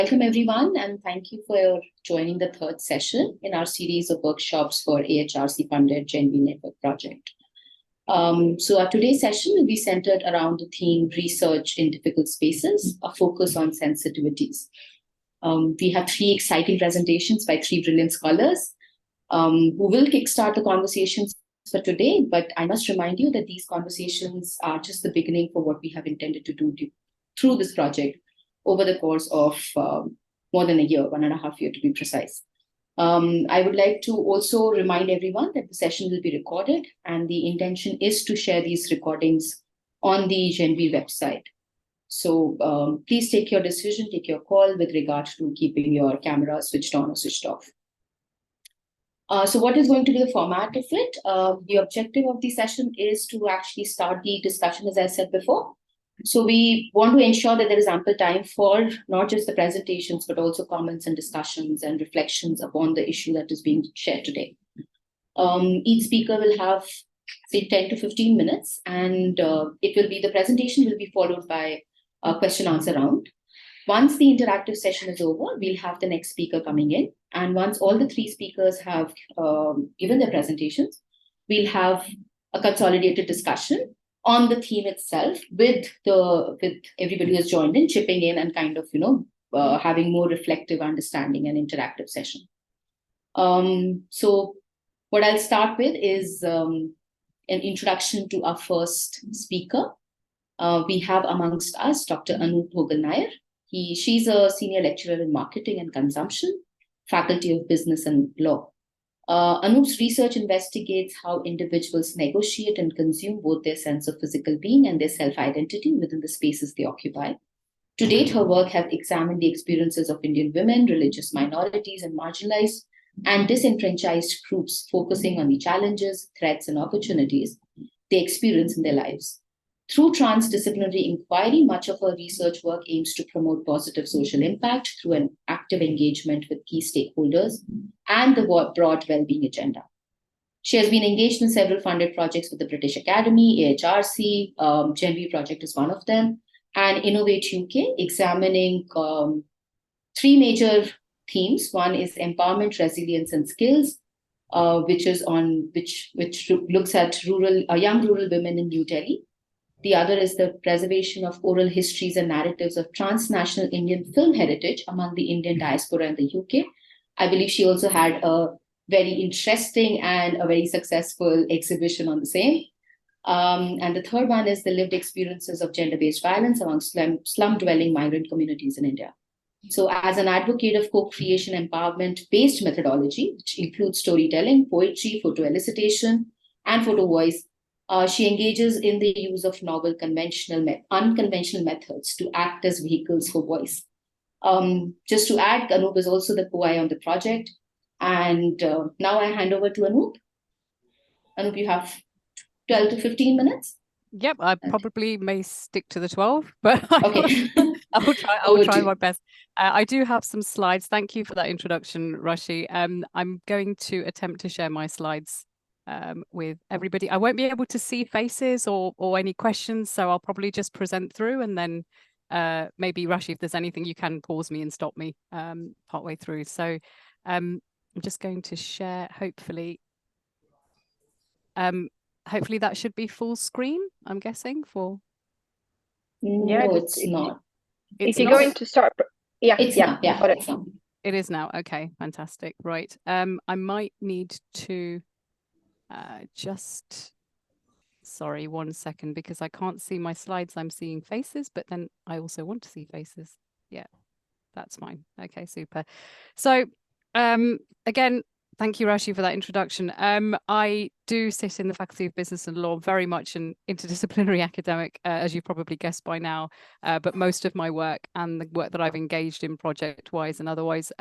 Welcome everyone, and thank you for joining the third session in our series of workshops for AHRC-funded GenViR Network project. So our today's session will be centered around the theme Research in Difficult Spaces, a focus on sensitivities. We have three exciting presentations by three brilliant scholars who will kickstart the conversations for today, but I must remind you that these conversations are just the beginning for what we have intended to do through this project over the course of more than a year, 1.5 years to be precise. I would like to also remind everyone that the session will be recorded, and the intention is to share these recordings on the GenViR website. So please take your decision, take your call with regard to keeping your camera switched on or switched off. So what is going to be the format of it? The objective of the session is to actually start the discussion, as I said before. So we want to ensure that there is ample time for not just the presentations, but also comments and discussions and reflections upon the issue that is being shared today. Each speaker will have, say, 10 to 15 minutes, and the presentation will be followed by a question-answer round. Once the interactive session is over, we'll have the next speaker coming in. And once all the three speakers have given their presentations, we'll have a consolidated discussion on the theme itself with everybody who's joined in, chipping in and kind of, having more reflective understanding and interactive session. So what I'll start with is an introduction to our first speaker. We have amongst us Dr. Anoop Bhogal-Nair. She's a senior lecturer in marketing and consumption, Faculty of Business and Law. Anoop's research investigates how individuals negotiate and consume both their sense of physical being and their self-identity within the spaces they occupy. To date, her work has examined the experiences of Indian women, religious minorities, and marginalized and disenfranchised groups, focusing on the challenges, threats, and opportunities they experience in their lives. Through transdisciplinary inquiry, much of her research work aims to promote positive social impact through an active engagement with key stakeholders and the broad well-being agenda. She has been engaged in several funded projects with the British Academy, AHRC, GenViR project is one of them, and Innovate UK, examining three major themes. One is empowerment, resilience, and skills, which looks at young rural women in New Delhi. The other is the preservation of oral histories and narratives of transnational Indian film heritage among the Indian diaspora in the UK. I believe she also had a very interesting and a very successful exhibition on the same. And the third one is the lived experiences of gender-based violence among slum-dwelling migrant communities in India. So as an advocate of co-creation empowerment-based methodology, which includes storytelling, poetry, photo elicitation, and photo voice, she engages in the use of novel, unconventional methods to act as vehicles for voice. Just to add, Anoop is also the co-I on the project. And now I hand over to Anoop. Anoop, you have 12 to 15 minutes. Yep, I probably may stick to the 12, but okay. I will try my best. I do have some slides. Thank you for that introduction, Rashi. I'm going to attempt to share my slides with everybody. I won't be able to see faces or any questions, so I'll probably just present through, and then maybe, Rashi, if there's anything, you can pause me and stop me partway through. So I'm just going to share, hopefully that should be full screen, I'm guessing, for... No, it's not. If you're going to start... Yeah, it's not. Yeah, it's not. It is now. Okay, fantastic. Right. I might need to sorry, 1 second, because I can't see my slides. I'm seeing faces, but then I also want to see faces. Yeah, that's fine. Okay, super. So again, thank you, Rashi, for that introduction. I do sit in the Faculty of Business and Law, very much an interdisciplinary academic, as you've probably guessed by now, but most of my work and the work that I've engaged in project-wise and otherwise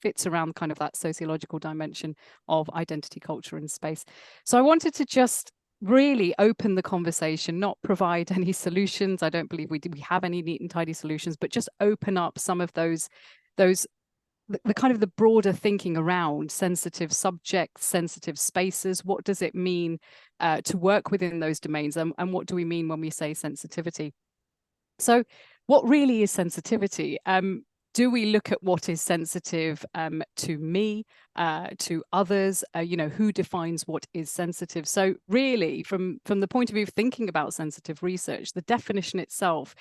fits around kind of that sociological dimension of identity, culture, and space. So I wanted to just really open the conversation, not provide any solutions. I don't believe we have any neat and tidy solutions, but just open up some of those the kind of the broader thinking around sensitive subjects, sensitive spaces. What does it mean to work within those domains, and what do we mean when we say sensitivity? So what really is sensitivity? do we look at what is sensitive to me, to others? You know, who defines what is sensitive? So really, from the point of view of thinking about sensitive research, the definition itself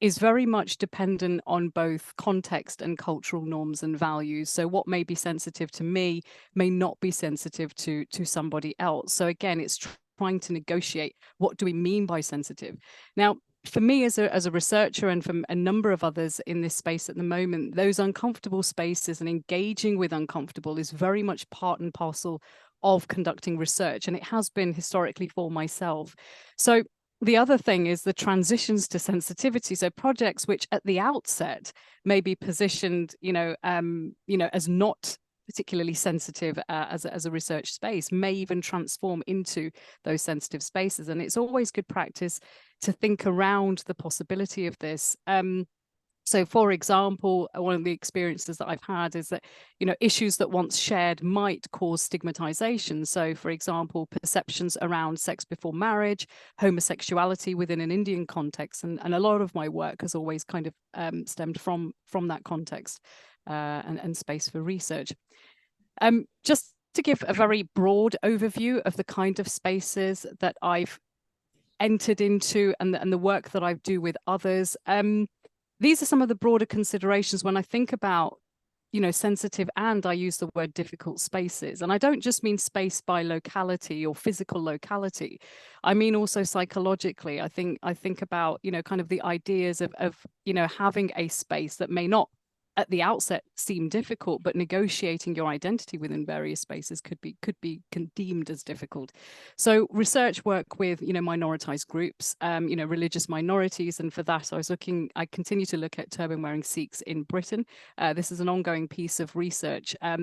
is very much dependent on both context and cultural norms and values. So what may be sensitive to me may not be sensitive to somebody else. So again, it's trying to negotiate, what do we mean by sensitive? Now, for me as a researcher, and from a number of others in this space at the moment, those uncomfortable spaces and engaging with uncomfortable is very much part and parcel of conducting research, and it has been historically for myself. So the other thing is the transitions to sensitivity. So projects which at the outset may be positioned, as not particularly sensitive as a research space, may even transform into those sensitive spaces. And it's always good practice to think around the possibility of this. So, for example, one of the experiences that I've had is that, issues that once shared might cause stigmatization. So, for example, perceptions around sex before marriage, homosexuality within an Indian context. And a lot of my work has always kind of stemmed from that context and space for research. Just to give a very broad overview of the kind of spaces that I've entered into and the work that I do with others. These are some of the broader considerations when I think about, sensitive, and I use the word difficult spaces. And I don't just mean space by locality or physical locality. I mean also psychologically. I think about, kind of the ideas of having a space that may not at the outset seem difficult, but negotiating your identity within various spaces could be deemed as difficult. So research work with minoritized groups, religious minorities, and for that I continue to look at turban wearing Sikhs in Britain. This is an ongoing piece of research. A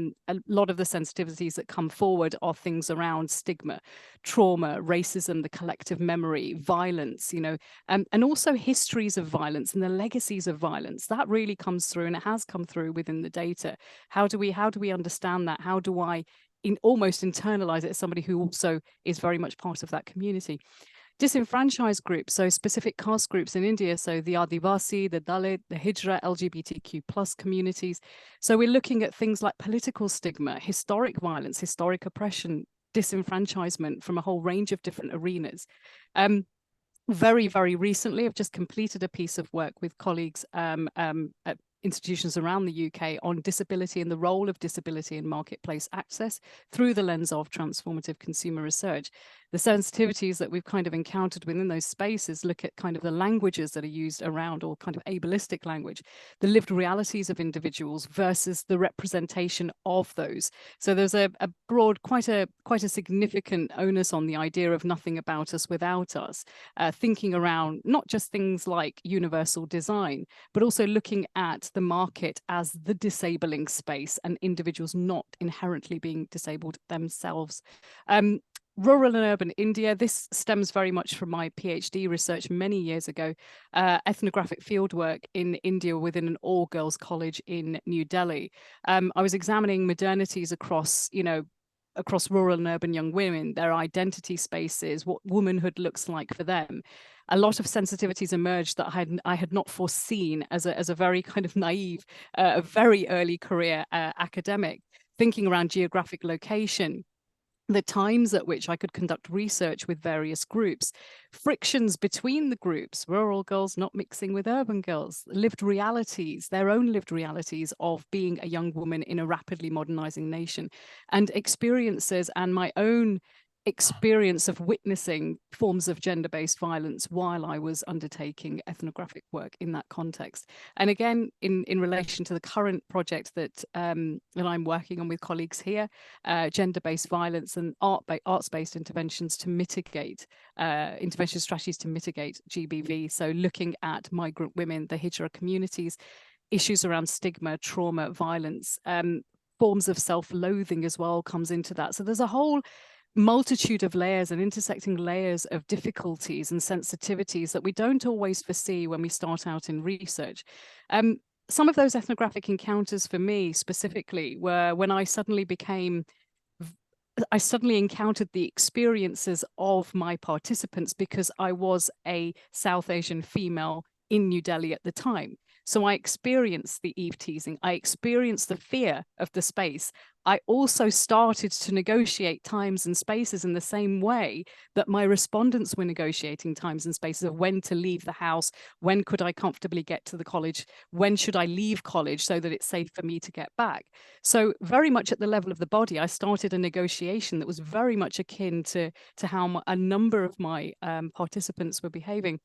lot of the sensitivities that come forward are things around stigma, trauma, racism, the collective memory, violence, and also histories of violence and the legacies of violence. That really comes through, and it has come through within the data. How do we understand that? How do I almost internalize it as somebody who also is very much part of that community? Disenfranchised groups, so specific caste groups in India, so the Adivasi, the Dalit, the Hijra, LGBTQ plus communities. So we're looking at things like political stigma, historic violence, historic oppression, disenfranchisement from a whole range of different arenas. Very, very recently, I've just completed a piece of work with colleagues at institutions around the UK on disability and the role of disability in marketplace access through the lens of transformative consumer research. The sensitivities that we've kind of encountered within those spaces look at kind of the languages that are used around, or kind of ableistic language, the lived realities of individuals versus the representation of those. So there's a broad, quite a significant onus on the idea of nothing about us without us, thinking around not just things like universal design, but also looking at the market as the disabling space and individuals not inherently being disabled themselves. Rural and urban India, this stems very much from my PhD research many years ago, ethnographic fieldwork in India within an all-girls college in New Delhi. I was examining modernities across rural and urban young women, their identity spaces, what womanhood looks like for them. A lot of sensitivities emerged that I had not foreseen as a very kind of naive, a very early career academic, thinking around geographic location, the times at which I could conduct research with various groups, frictions between the groups, rural girls not mixing with urban girls, lived realities, their own lived realities of being a young woman in a rapidly modernizing nation, and experiences and my own experience of witnessing forms of gender-based violence while I was undertaking ethnographic work in that context. And again, in relation to the current project that I'm working on with colleagues here, gender-based violence and arts-based interventions to mitigate, intervention strategies to mitigate GBV. So looking at migrant women, the Hijra communities, issues around stigma, trauma, violence, forms of self-loathing as well comes into that. So there's a whole multitude of layers and intersecting layers of difficulties and sensitivities that we don't always foresee when we start out in research. Some of those ethnographic encounters for me specifically were when I suddenly encountered the experiences of my participants because I was a South Asian female in New Delhi at the time. So I experienced the Eve teasing. I experienced the fear of the space. I also started to negotiate times and spaces in the same way that my respondents were negotiating times and spaces of when to leave the house, when could I comfortably get to the college, when should I leave college so that it's safe for me to get back. So very much at the level of the body, I started a negotiation that was very much akin to how a number of my participants were behaving.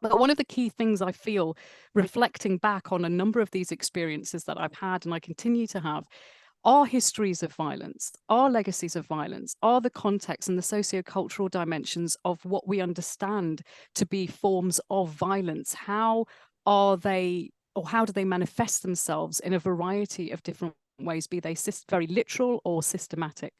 But one of the key things I feel reflecting back on a number of these experiences that I've had and I continue to have are histories of violence, are legacies of violence, are the context and the socio-cultural dimensions of what we understand to be forms of violence. How are they, or how do they manifest themselves in a variety of different ways, be they very literal or systematic?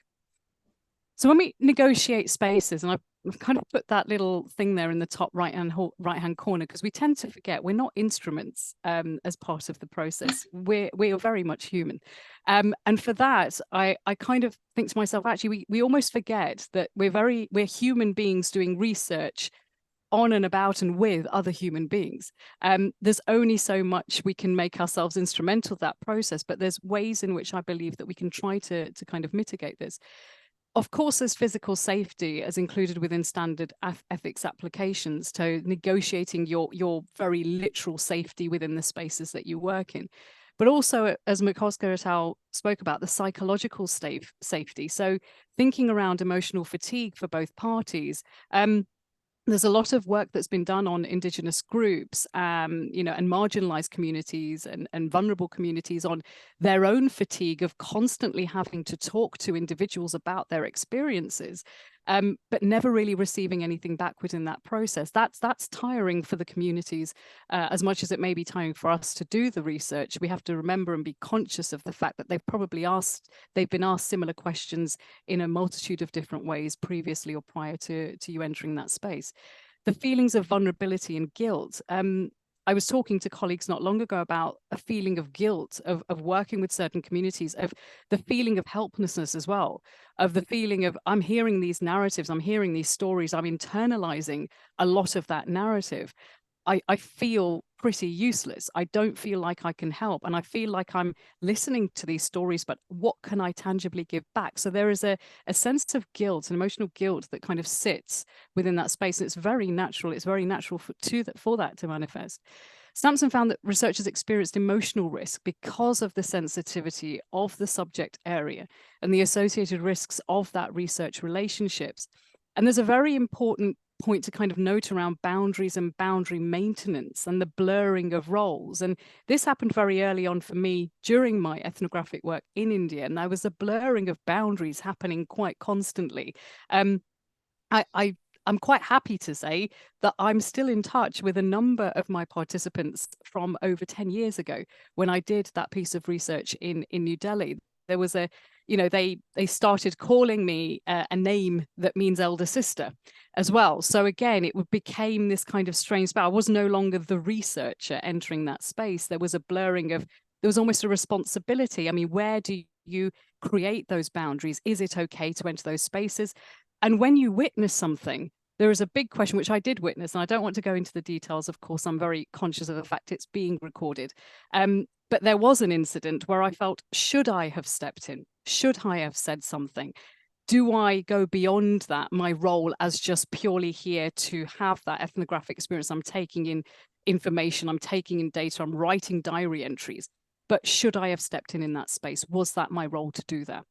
So when we negotiate spaces, and I've kind of put that little thing there in the top right-hand corner, because we tend to forget we're not instruments as part of the process. We are very much human. And for that, I kind of think to myself, actually, we almost forget that we're human beings doing research on and about and with other human beings. There's only so much we can make ourselves instrumental of that process, but there's ways in which I believe that we can try to kind of mitigate this. Of course, there's physical safety as included within standard ethics applications to negotiating your very literal safety within the spaces that you work in. But also, as Mikoska et al. Spoke about, the psychological safety. So thinking around emotional fatigue for both parties. There's a lot of work that's been done on Indigenous groups, and marginalised communities and vulnerable communities on their own fatigue of constantly having to talk to individuals about their experiences, but never really receiving anything back within that process. That's tiring for the communities, as much as it may be tiring for us to do the research. We have to remember and be conscious of the fact that they've been asked similar questions in a multitude of different ways previously or prior to you entering that space. The feelings of vulnerability and guilt. I was talking to colleagues not long ago about a feeling of guilt of working with certain communities, of the feeling of helplessness as well, of the feeling of, I'm hearing these narratives, I'm hearing these stories, I'm internalizing a lot of that narrative. I feel pretty useless. I don't feel like I can help. And I feel like I'm listening to these stories, but what can I tangibly give back? So there is a sense of guilt, an emotional guilt that kind of sits within that space. And it's very natural. It's very natural for that to manifest. Sampson found that researchers experienced emotional risk because of the sensitivity of the subject area and the associated risks of that research relationships. And there's a very important point to kind of note around boundaries and boundary maintenance and the blurring of roles. And this happened very early on for me during my ethnographic work in India. And there was a blurring of boundaries happening quite constantly. I'm quite happy to say that I'm still in touch with a number of my participants from over 10 years ago when I did that piece of research in New Delhi. There was they started calling me a name that means elder sister as well. So again, it became this kind of strange spell. I was no longer the researcher entering that space. There was a blurring of, there was almost a responsibility. I mean, where do you create those boundaries? Is it okay to enter those spaces? And when you witness something, there is a big question, which I did witness, and I don't want to go into the details. Of course, I'm very conscious of the fact it's being recorded. But there was an incident where I felt, should I have stepped in? Should I have said something? Do I go beyond that, my role as just purely here to have that ethnographic experience? I'm taking in information, I'm taking in data, I'm writing diary entries. But should I have stepped in that space? Was that my role to do that?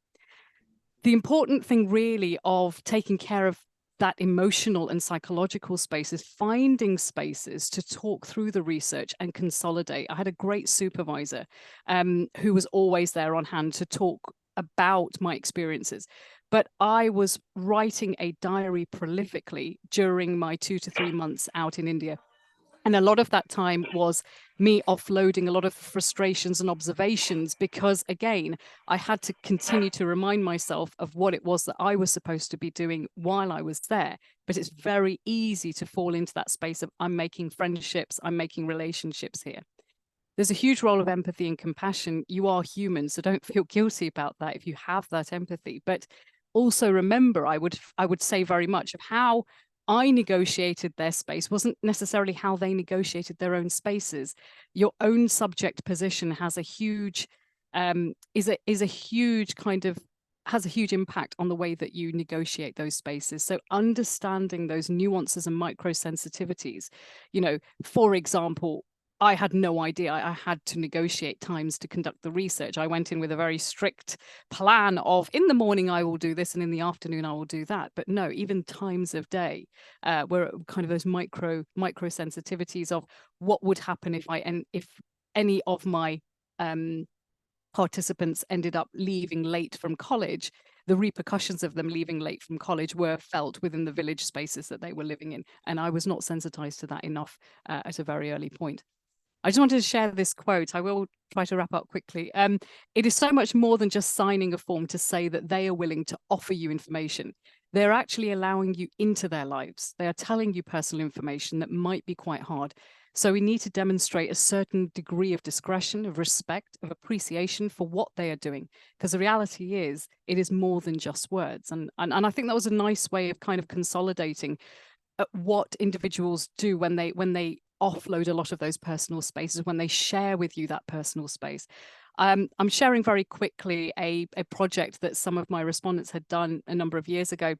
The important thing really of taking care of that emotional and psychological space is finding spaces to talk through the research and consolidate. I had a great supervisor who was always there on hand to talk about my experiences. But I was writing a diary prolifically during my 2 to 3 months out in India. And a lot of that time was me offloading a lot of frustrations and observations because, again, I had to continue to remind myself of what it was that I was supposed to be doing while I was there. But it's very easy to fall into that space of, I'm making friendships, I'm making relationships here. There's a huge role of empathy and compassion. You are human, so don't feel guilty about that if you have that empathy. But also remember, I would say very much of how I negotiated their space wasn't necessarily how they negotiated their own spaces. Your own subject position has a huge, is a huge kind of, has a huge impact on the way that you negotiate those spaces. So understanding those nuances and micro sensitivities, you know, for example, I had no idea I had to negotiate times to conduct the research. I went in with a very strict plan of, in the morning I will do this and in the afternoon I will do that. But no, even times of day were kind of those micro sensitivities of what would happen if any of my participants ended up leaving late from college. The repercussions of them leaving late from college were felt within the village spaces that they were living in. And I was not sensitized to that enough at a very early point. I just wanted to share this quote. I will try to wrap up quickly. It is so much more than just signing a form to say that they are willing to offer you information. They're actually allowing you into their lives. They are telling you personal information that might be quite hard. So we need to demonstrate a certain degree of discretion, of respect, of appreciation for what they are doing. Because the reality is, it is more than just words. And I think that was a nice way of kind of consolidating what individuals do when they offload a lot of those personal spaces, when they share with you that personal space. I'm sharing very quickly a project that some of my respondents had done a number of years ago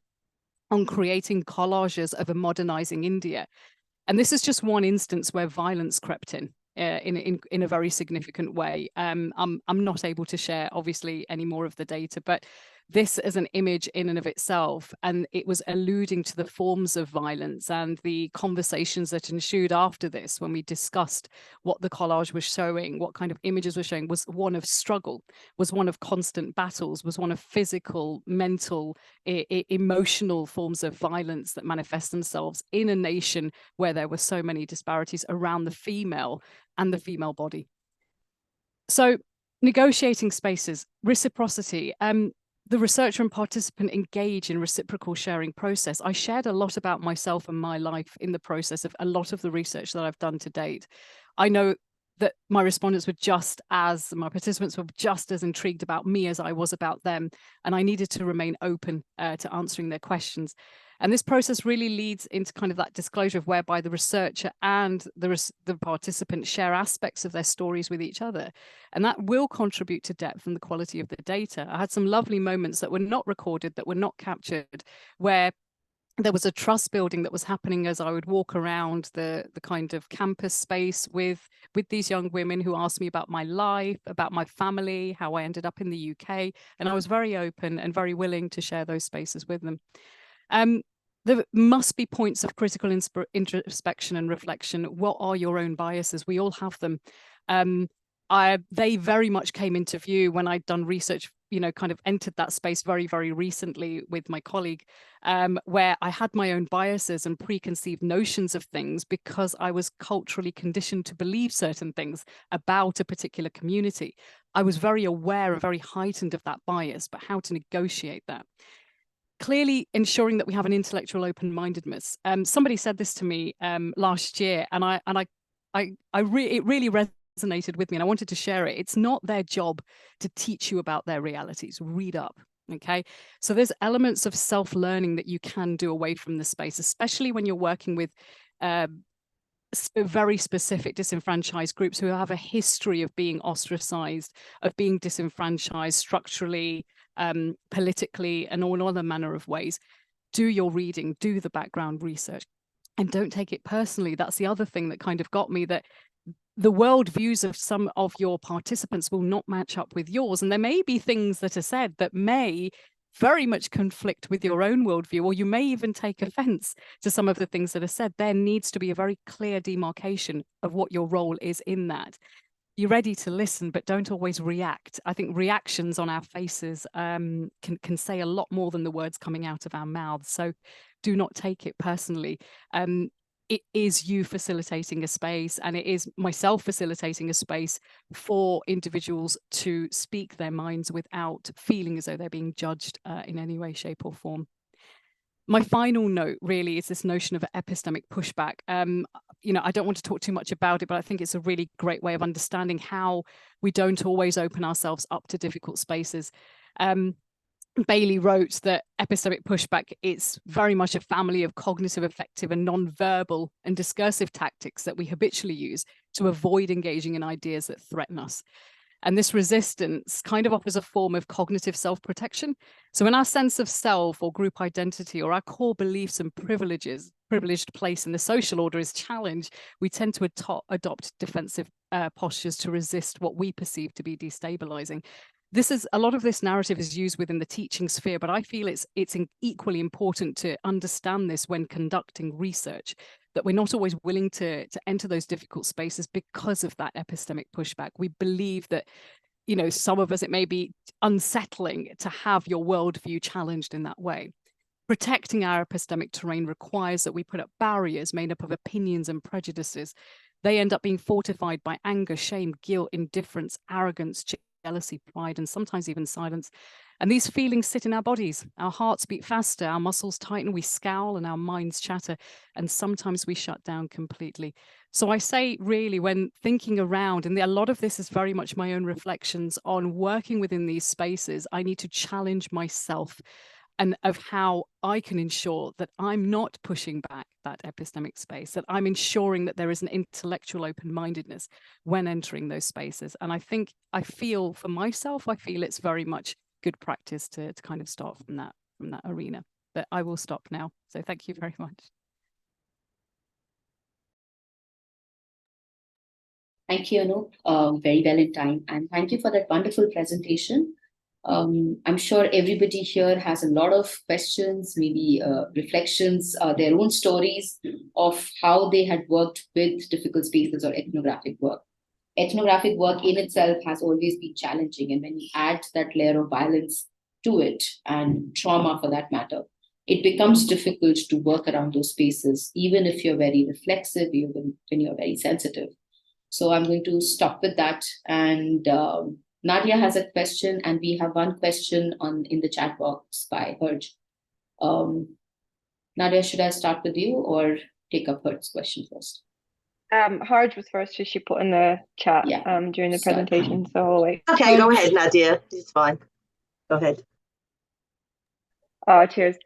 on creating collages of a modernizing India. And this is just one instance where violence crept in a very significant way. I'm not able to share, obviously, any more of the data, but this is an image in and of itself, and it was alluding to the forms of violence and the conversations that ensued after this when we discussed what the collage was showing, what kind of images were showing, was one of struggle, was one of constant battles, was one of physical, mental, emotional forms of violence that manifest themselves in a nation where there were so many disparities around the female and the female body. So negotiating spaces, reciprocity, the researcher and participant engage in reciprocal sharing process. I shared a lot about myself and my life in the process of a lot of the research that I've done to date. I know that my respondents were my participants were just as intrigued about me as I was about them. And I needed to remain open to answering their questions. And this process really leads into kind of that disclosure of whereby the researcher and the participant share aspects of their stories with each other. And that will contribute to depth and the quality of the data. I had some lovely moments that were not recorded, that were not captured, where there was a trust building that was happening as I would walk around the kind of campus space with these young women who asked me about my life, about my family, how I ended up in the UK. And I was very open and very willing to share those spaces with them. There must be points of critical introspection and reflection. What are your own biases? We all have them. They very much came into view when I'd done research, kind of entered that space very, very recently with my colleague, where I had my own biases and preconceived notions of things because I was culturally conditioned to believe certain things about a particular community. I was very aware and very heightened of that bias, but how to negotiate that. Clearly ensuring that we have an intellectual open-mindedness. Somebody said this to me last year, and it really resonated with me, and I wanted to share it. It's not their job to teach you about their realities. Read up. Okay, so there's elements of self-learning that you can do away from the space, especially when you're working with very specific disenfranchised groups who have a history of being ostracized, of being disenfranchised structurally, politically, and all other manner of ways. Do your reading, do the background research, and don't take it personally. That's the other thing that kind of got me, that the worldviews of some of your participants will not match up with yours. And there may be things that are said that may very much conflict with your own worldview, or you may even take offense to some of the things that are said. There needs to be a very clear demarcation of what your role is in that. You're ready to listen, but don't always react. I think reactions on our faces can say a lot more than the words coming out of our mouths. So do not take it personally. It is you facilitating a space, and it is myself facilitating a space for individuals to speak their minds without feeling as though they're being judged in any way, shape, or form. My final note really is this notion of epistemic pushback. I don't want to talk too much about it, but I think it's a really great way of understanding how we don't always open ourselves up to difficult spaces. Bailey wrote that epistemic pushback is very much a family of cognitive, affective, and non-verbal and discursive tactics that we habitually use to avoid engaging in ideas that threaten us. And this resistance kind of offers a form of cognitive self-protection. So when our sense of self or group identity or our core beliefs and privileged place in the social order is challenged, we tend to adopt defensive postures to resist what we perceive to be destabilizing. A lot of this narrative is used within the teaching sphere, but I feel it's equally important to understand this when conducting research, that we're not always willing to enter those difficult spaces because of that epistemic pushback. We believe that, you know, some of us, it may be unsettling to have your worldview challenged in that way. Protecting our epistemic terrain requires that we put up barriers made up of opinions and prejudices. They end up being fortified by anger, shame, guilt, indifference, arrogance, jealousy, pride, and sometimes even silence. And these feelings sit in our bodies. Our hearts beat faster, our muscles tighten, we scowl, and our minds chatter, and sometimes we shut down completely. So I say, really, when thinking around, and a lot of this is very much my own reflections on working within these spaces, I need to challenge myself and of how I can ensure that I'm not pushing back that epistemic space, that I'm ensuring that there is an intellectual open-mindedness when entering those spaces. And I feel for myself, I feel it's very much good practice to kind of start from that arena. But I will stop now. So thank you very much. Thank you, Anoop. Very well in time. And thank you for that wonderful presentation. I'm sure everybody here has a lot of questions, maybe reflections, their own stories of how they had worked with difficult spaces or ethnographic work. Ethnographic work in itself has always been challenging. And when you add that layer of violence to it, and trauma for that matter, it becomes difficult to work around those spaces, even if you're very reflexive, even when you're very sensitive. So I'm going to stop with that. And Nadia has a question, and we have one question in the chat box by Herj. Nadia, should I start with you or take up Herj's question first? Harj was first, she put in the chat during the presentation. So like, okay, go ahead, Nadia. It's fine. Go ahead. Oh, cheers.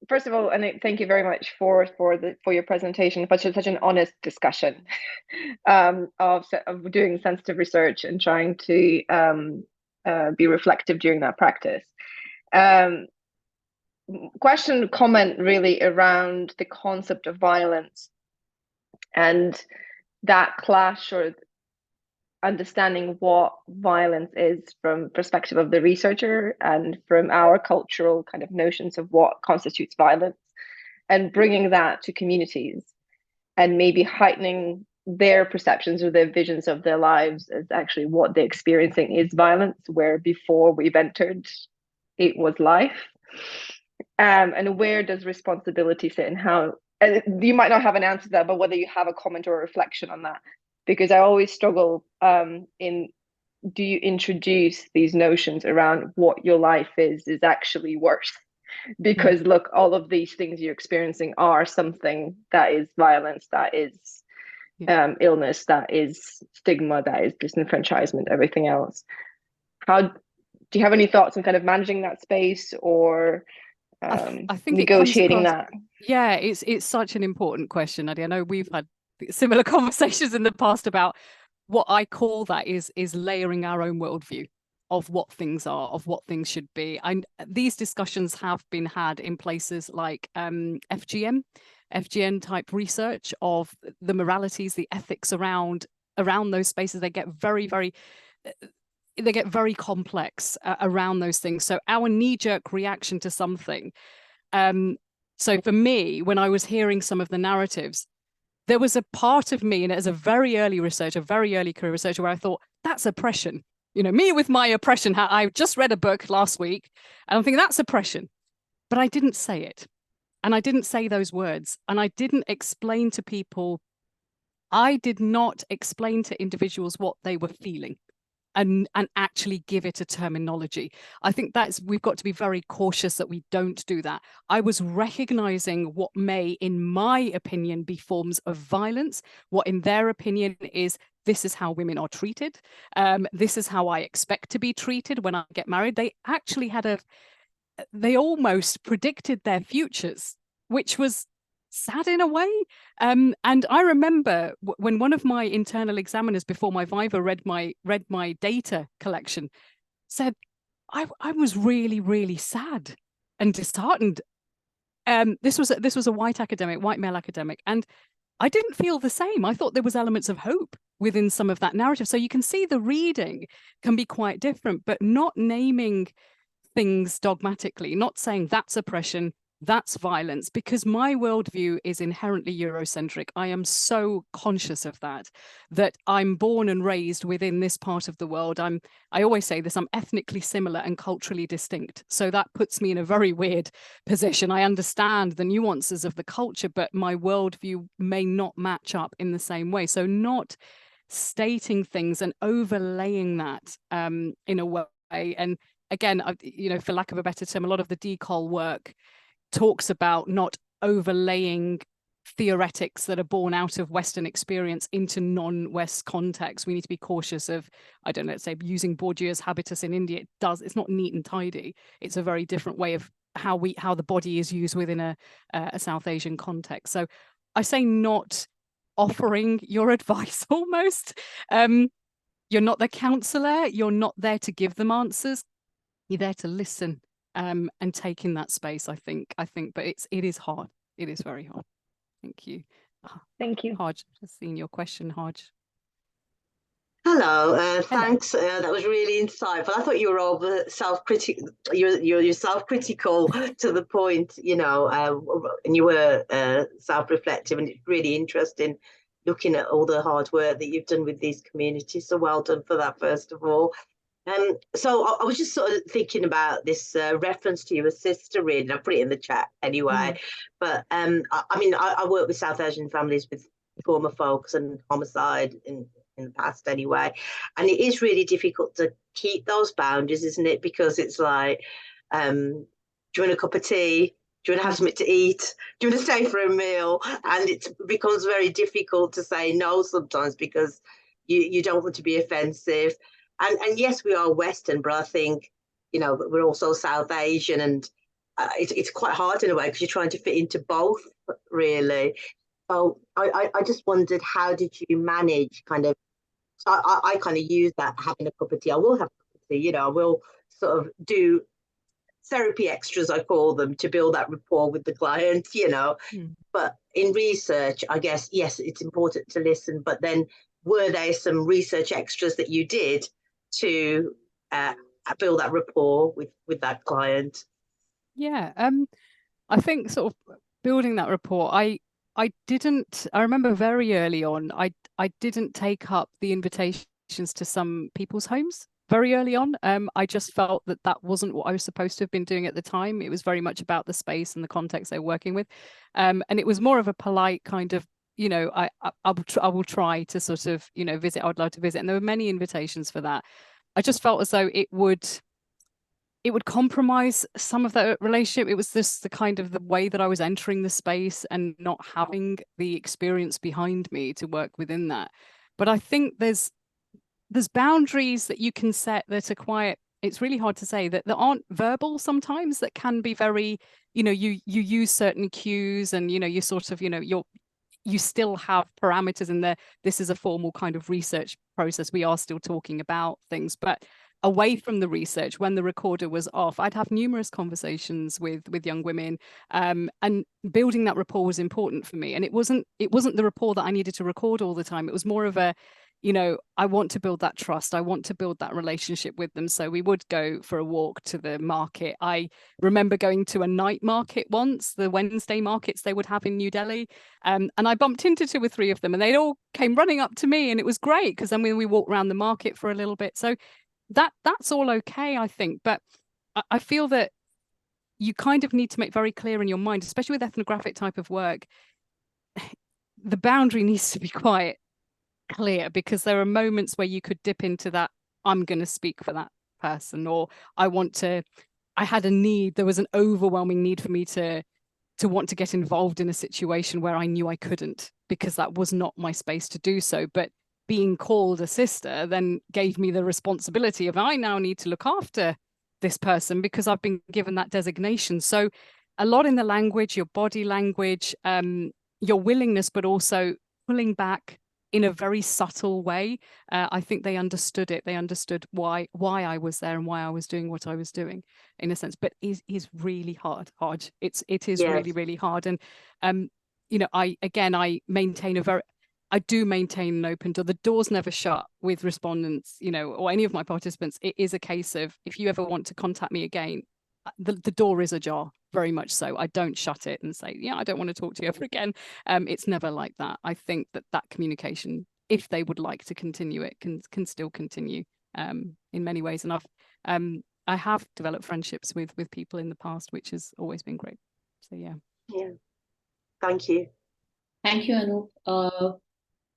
First of all, and thank you very much for your presentation, for such an honest discussion of doing sensitive research and trying to be reflective during that practice. Comment really around the concept of violence and that clash, or understanding what violence is from perspective of the researcher and from our cultural kind of notions of what constitutes violence, and bringing that to communities and maybe heightening their perceptions or their visions of their lives as actually what they're experiencing is violence, where before we've entered it was life. And where does responsibility sit, and how, and you might not have an answer to that, but whether you have a comment or a reflection on that, because I always struggle in, do you introduce these notions around what your life is actually worth? Because look, all of these things you're experiencing are something that is violence, that is illness, that is stigma, that is disenfranchisement, everything else. How do you have any thoughts on kind of managing that space, or I think negotiating that? Yeah, it's such an important question, Nadia. I know we've had similar conversations in the past about what I call that is layering our own worldview of what things are, of what things should be. These discussions have been had in places like FGN type research of the moralities, the ethics around those spaces. They get very complex around those things. So our knee-jerk reaction to something. So for me, when I was hearing some of the narratives, there was a part of me, and as a very early researcher, very early career researcher, where I thought, that's oppression. You know, me with my oppression hat. I just read a book last week, and I'm thinking that's oppression. But I didn't say it. And I didn't say those words. And I didn't explain to people, I did not explain to individuals what they were feeling. And actually give it a terminology. I think we've got to be very cautious that we don't do that. I was recognizing what may, in my opinion, be forms of violence, what in their opinion is this is how women are treated. This is how I expect to be treated when I get married. They actually they almost predicted their futures, which was sad in a way. And I remember when one of my internal examiners before my Viva read my data collection, said, I was really, really sad and disheartened. This was a white male academic, and I didn't feel the same. I thought there was elements of hope within some of that narrative. So you can see the reading can be quite different, but not naming things dogmatically, not saying that's oppression, that's violence, because my worldview is inherently Eurocentric. I am so conscious of that I'm born and raised within this part of the world. I always say this, I'm ethnically similar and culturally distinct. So that puts me in a very weird position. I understand the nuances of the culture, but my worldview may not match up in the same way. So not stating things and overlaying that in a way. And again, for lack of a better term, a lot of the decol work talks about not overlaying theoretics that are born out of Western experience into non-West context. We need to be cautious of, I don't know, let's say using Bourdieu's habitus in India. It's not neat and tidy. It's a very different way of how the body is used within a South Asian context. So I say not offering your advice almost. You're not the counselor. You're not there to give them answers. You're there to listen and take in that space, I think, but it is hard. It is very hard. Thank you. Thank you. Haj, just seeing your question, Haj. Hello, thanks. That was really insightful. I thought you were over self-critical. You're self-critical to the point, and you were self-reflective, and it's really interesting looking at all the hard work that you've done with these communities. So well done for that, first of all. So I was just sort of thinking about this reference to your sister reading. I put it in the chat anyway. But I work with South Asian families with trauma focus and homicide in the past anyway. And it is really difficult to keep those boundaries, isn't it? Because it's like, do you want a cup of tea? Do you want to have something to eat? Do you want to stay for a meal? And it becomes very difficult to say no sometimes because you don't want to be offensive. And yes, we are Western, but I think, we're also South Asian, and it's quite hard in a way because you're trying to fit into both, really. So I just wondered, how did you manage kind of, I kind of use that, having a cup of tea. I will have a cup of tea, I will sort of do therapy extras, I call them, to build that rapport with the client, But in research, I guess, yes, it's important to listen, but then were there some research extras that you did to build that rapport with that client? Yeah, I think sort of building that rapport, I remember very early on, I didn't take up the invitations to some people's homes very early on. I just felt that wasn't what I was supposed to have been doing at the time. It was very much about the space and the context they were working with. And it was more of a polite kind of, I will try to sort of, visit. I would love to visit. And there were many invitations for that. I just felt as though it would compromise some of that relationship. It was just the kind of the way that I was entering the space and not having the experience behind me to work within that. But I think there's boundaries that you can set that are quite, it's really hard to say, that aren't verbal sometimes, that can be very, you use certain cues and, you sort of, you still have parameters in there. This is a formal kind of research process. We are still talking about things, but away from the research, when the recorder was off, I'd have numerous conversations with young women, and building that rapport was important for me. And it wasn't the rapport that I needed to record all the time. It was more of a, I want to build that trust. I want to build that relationship with them. So we would go for a walk to the market. I remember going to a night market once, the Wednesday markets they would have in New Delhi. And I bumped into 2 or 3 of them, and they all came running up to me, and it was great because then we walked around the market for a little bit. So that's all okay, I think. But I feel that you kind of need to make very clear in your mind, especially with ethnographic type of work, the boundary needs to be quite clear, because there are moments where you could dip into that, I'm going to speak for that person, or I had a need, there was an overwhelming need for me to want to get involved in a situation where I knew I couldn't, because that was not my space to do so. But being called a sister then gave me the responsibility of, I now need to look after this person because I've been given that designation. So a lot in the language, your body language, your willingness, but also pulling back in a very subtle way. I think they understood it. They understood why I was there and why I was doing what I was doing, in a sense. But it is really hard. It is Yes. really, really hard. And you know, I do maintain an open door. The door's never shut with respondents, you know, or any of my participants. It is a case of, if you ever want to contact me again, the door is ajar, very much so. I don't shut it and say, yeah, I don't want to talk to you ever again. It's never like that. I think that communication, if they would like to continue it, can still continue in many ways. And I have developed friendships with people in the past, which has always been great. So yeah. Yeah. Thank you. Thank you, Anoop.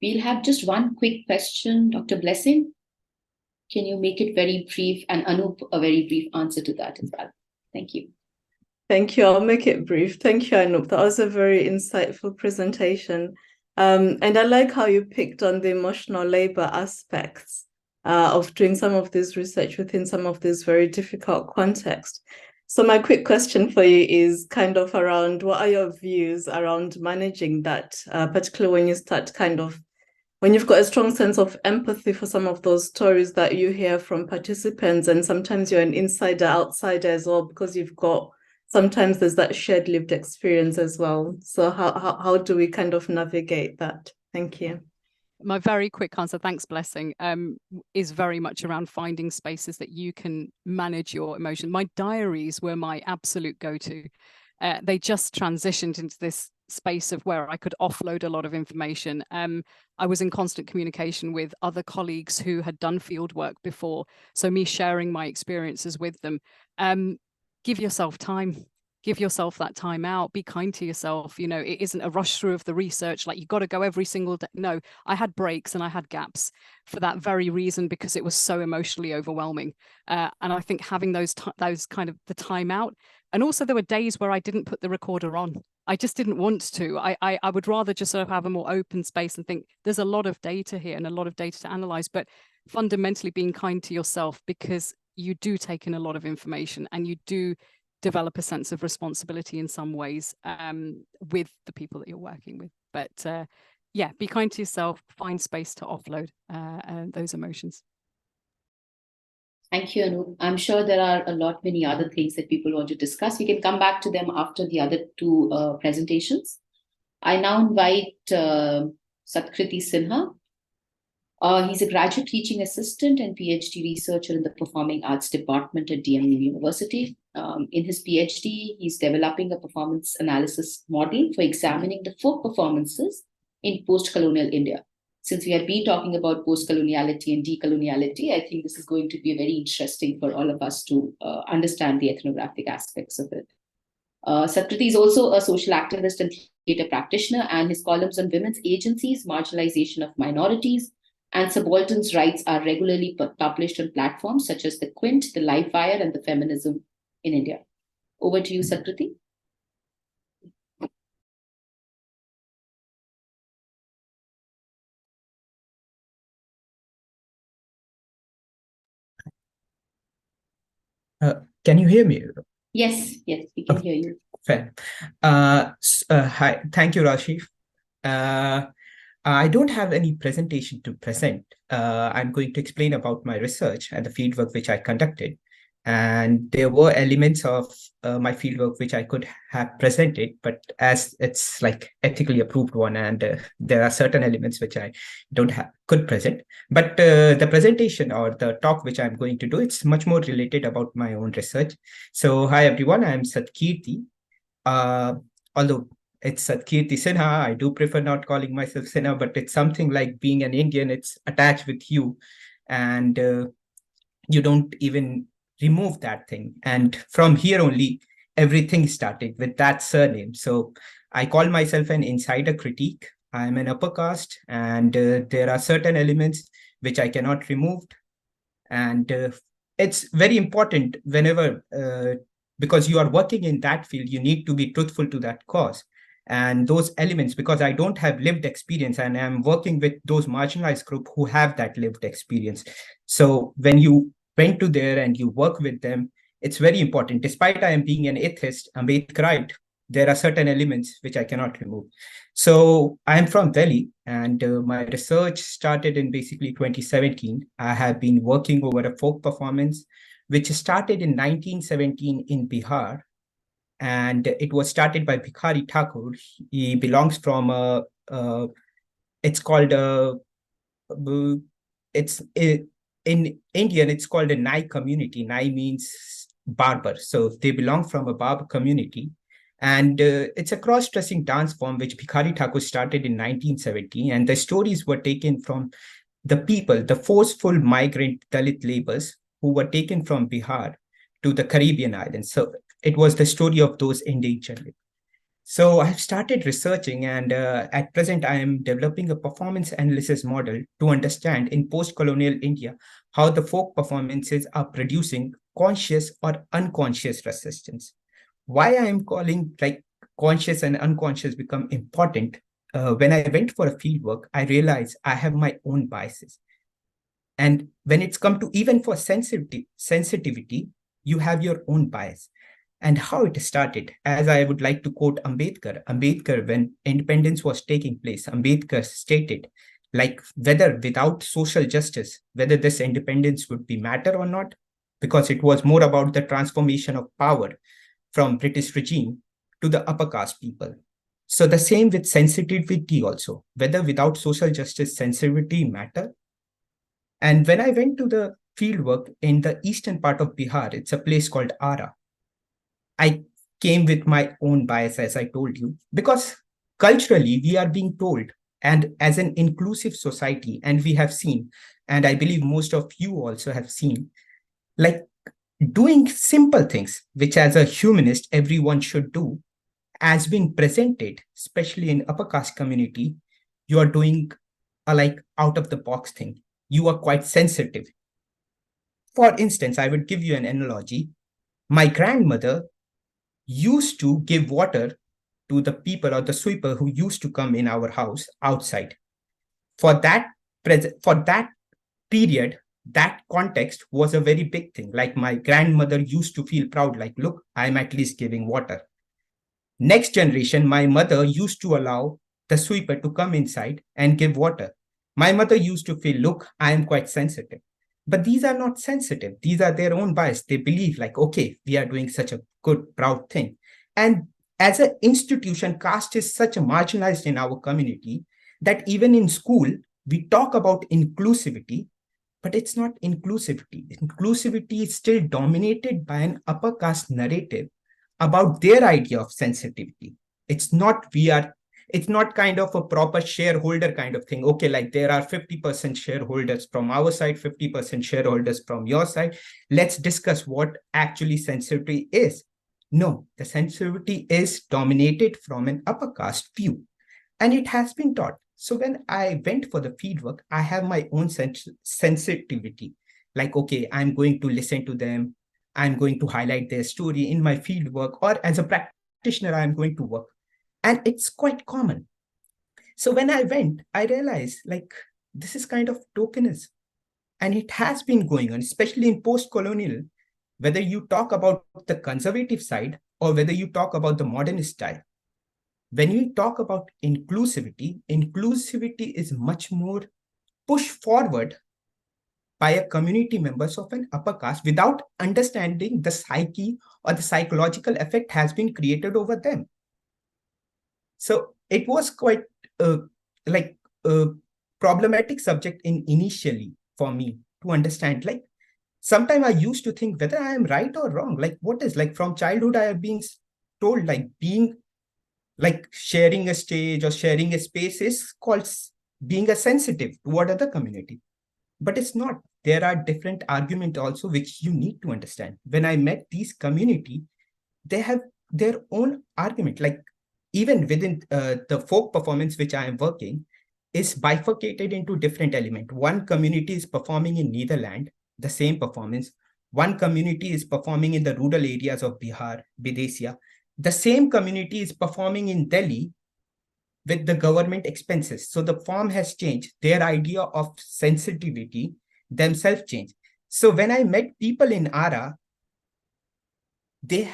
We'll have just one quick question, Dr. Blessing. Can you make it very brief, and Anoop, a very brief answer to that as well? Thank you. Thank you. I'll make it brief. Thank you, Anoop. That was a very insightful presentation. And I like how you picked on the emotional labor aspects of doing some of this research within some of this very difficult context. So my quick question for you is kind of around, what are your views around managing that, particularly when you start when you've got a strong sense of empathy for some of those stories that you hear from participants, and sometimes you're an insider, outsider as well, because sometimes there's that shared lived experience as well. So how do we kind of navigate that? Thank you. My very quick answer, thanks, Blessing, is very much around finding spaces that you can manage your emotion. My diaries were my absolute go-to. They just transitioned into this space of where I could offload a lot of information. I was in constant communication with other colleagues who had done field work before, so me sharing my experiences with them. Give yourself time. Give yourself that time out. Be kind to yourself. You know, it isn't a rush through of the research, like you've got to go every single day. No, I had breaks and I had gaps for that very reason, because it was so emotionally overwhelming. And I think having those kind of the time out. And also there were days where I didn't put the recorder on. I just didn't want to. I would rather just sort of have a more open space and think there's a lot of data here and a lot of data to analyze, but fundamentally being kind to yourself, because you do take in a lot of information and you do develop a sense of responsibility in some ways with the people that you're working with. But yeah, be kind to yourself, find space to offload those emotions. Thank you, Anoop. I'm sure there are many other things that people want to discuss. We can come back to them after the other two presentations. I now invite Satkirti Sinha. He's a graduate teaching assistant and PhD researcher in the Performing Arts Department at DMU University. In his PhD, he's developing a performance analysis model for examining the folk performances in post-colonial India. Since we have been talking about post-coloniality and decoloniality, I think this is going to be very interesting for all of us to understand the ethnographic aspects of it. Satkirti is also a social activist and theatre practitioner, and his columns on women's agencies, marginalization of minorities, and subalterns' rights are regularly published on platforms such as The Quint, The Live Wire, and The Feminism in India. Over to you, Satkirti. Can you hear me? Yes, we can hear you. Fair. Hi, thank you, Rashif. I don't have any presentation to present. I'm going to explain about my research and the fieldwork which I conducted. And there were elements of my fieldwork which I could have presented, but as it's like ethically approved one, and there are certain elements which I could present. But the presentation or the talk which I'm going to do, it's much more related about my own research. So hi everyone, I'm Satkirti. Although it's Satkirti Sinha, I do prefer not calling myself Sinha, but it's something like being an Indian, it's attached with you, and you don't even remove that thing. And from here only, everything started with that surname. So I call myself an insider critique. I'm an upper caste, and there are certain elements which I cannot remove. And it's very important whenever, because you are working in that field, you need to be truthful to that cause. And those elements, because I don't have lived experience and I'm working with those marginalized group who have that lived experience. So when you went to there and you work with them, it's very important. Despite I am being an atheist, Ambedkarite, there are certain elements which I cannot remove. So I'm from Delhi, and my research started in basically 2017. I have been working over a folk performance, which started in 1917 in Bihar. And it was started by Bhikhari Thakur. He belongs from it's called in Indian, it's called a Nai community. Nai means barber. So they belong from a barber community. And it's a cross-dressing dance form which Bhikhari Thakur started in 1970. And the stories were taken from the people, the forceful migrant Dalit laborers who were taken from Bihar to the Caribbean islands. So it was the story of those indentured. So I've started researching, and at present I am developing a performance analysis model to understand in post-colonial India how the folk performances are producing conscious or unconscious resistance. Why I am calling like conscious and unconscious become important. When I went for a fieldwork, I realized I have my own biases. And when it's come to even for sensitivity, you have your own bias. And how it started, as I would like to quote Ambedkar. Ambedkar, when independence was taking place, Ambedkar stated, like whether without social justice, whether this independence would be matter or not, because it was more about the transformation of power from British regime to the upper caste people. So the same with sensitivity also, whether without social justice, sensitivity matter. And when I went to the fieldwork in the eastern part of Bihar, it's a place called Ara. I came with my own bias, as I told you, because culturally we are being told, and as an inclusive society, and we have seen, and I believe most of you also have seen, like doing simple things, which as a humanist, everyone should do, has been presented, especially in upper caste community. You are doing a like out of the box thing. You are quite sensitive. For instance, I would give you an analogy. My grandmother used to give water to the people or the sweeper who used to come in our house outside. For that period, that context was a very big thing. Like my grandmother used to feel proud, like, look, I'm at least giving water. Next generation, my mother used to allow the sweeper to come inside and give water. My mother used to feel, look, I am quite sensitive. But these are not sensitive. These are their own bias. They believe like, okay, we are doing such a good, proud thing. And as an institution, caste is such a marginalized in our community that even in school, we talk about inclusivity, but it's not inclusivity. Inclusivity is still dominated by an upper caste narrative about their idea of sensitivity. It's not kind of a proper shareholder kind of thing. Okay, like there are 50% shareholders from our side, 50% shareholders from your side. Let's discuss what actually sensitivity is. No, the sensitivity is dominated from an upper caste view, and it has been taught. So when I went for the fieldwork, I have my own sensitivity. Like, okay, I'm going to listen to them. I'm going to highlight their story in my fieldwork, or as a practitioner, I'm going to work. And it's quite common. So when I went, I realized like this is kind of tokenism. And it has been going on, especially in post-colonial, whether you talk about the conservative side or whether you talk about the modernist style. When you talk about inclusivity, inclusivity is much more pushed forward by a community members of an upper caste without understanding the psyche or the psychological effect has been created over them. So it was quite like a problematic subject initially for me to understand. Like sometimes I used to think whether I am right or wrong. Like what is like from childhood I have been told like being like sharing a stage or sharing a space is called being a sensitive toward other community. But it's not. There are different arguments also which you need to understand. When I met these community, they have their own argument. Like even within the folk performance which I am working is bifurcated into different elements. One community is performing in Netherlands, the same performance. One community is performing in the rural areas of Bihar, Videsia. the same community is performing in Delhi with the government expenses. So the form has changed. Their idea of sensitivity themselves changed. So when I met people in ARA, they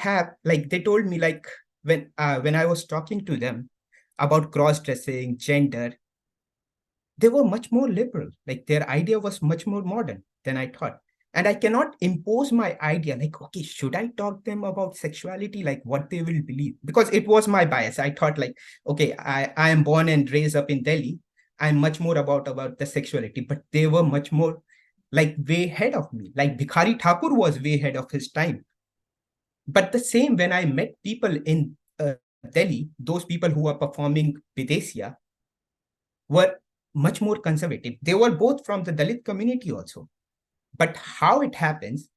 told me when I was talking to them about cross-dressing, gender, they were much more liberal. Like their idea was much more modern than I thought. And I cannot impose my idea, like, okay, should I talk them about sexuality, like what they will believe? Because it was my bias. I thought like, okay, I am born and raised up in Delhi. I'm much more about the sexuality, but they were much more like way ahead of me. Like Bhikhari Thakur was way ahead of his time. But the same when I met people in Delhi, those people who were performing Videsya were much more conservative. They were both from the Dalit community also. But how it happens,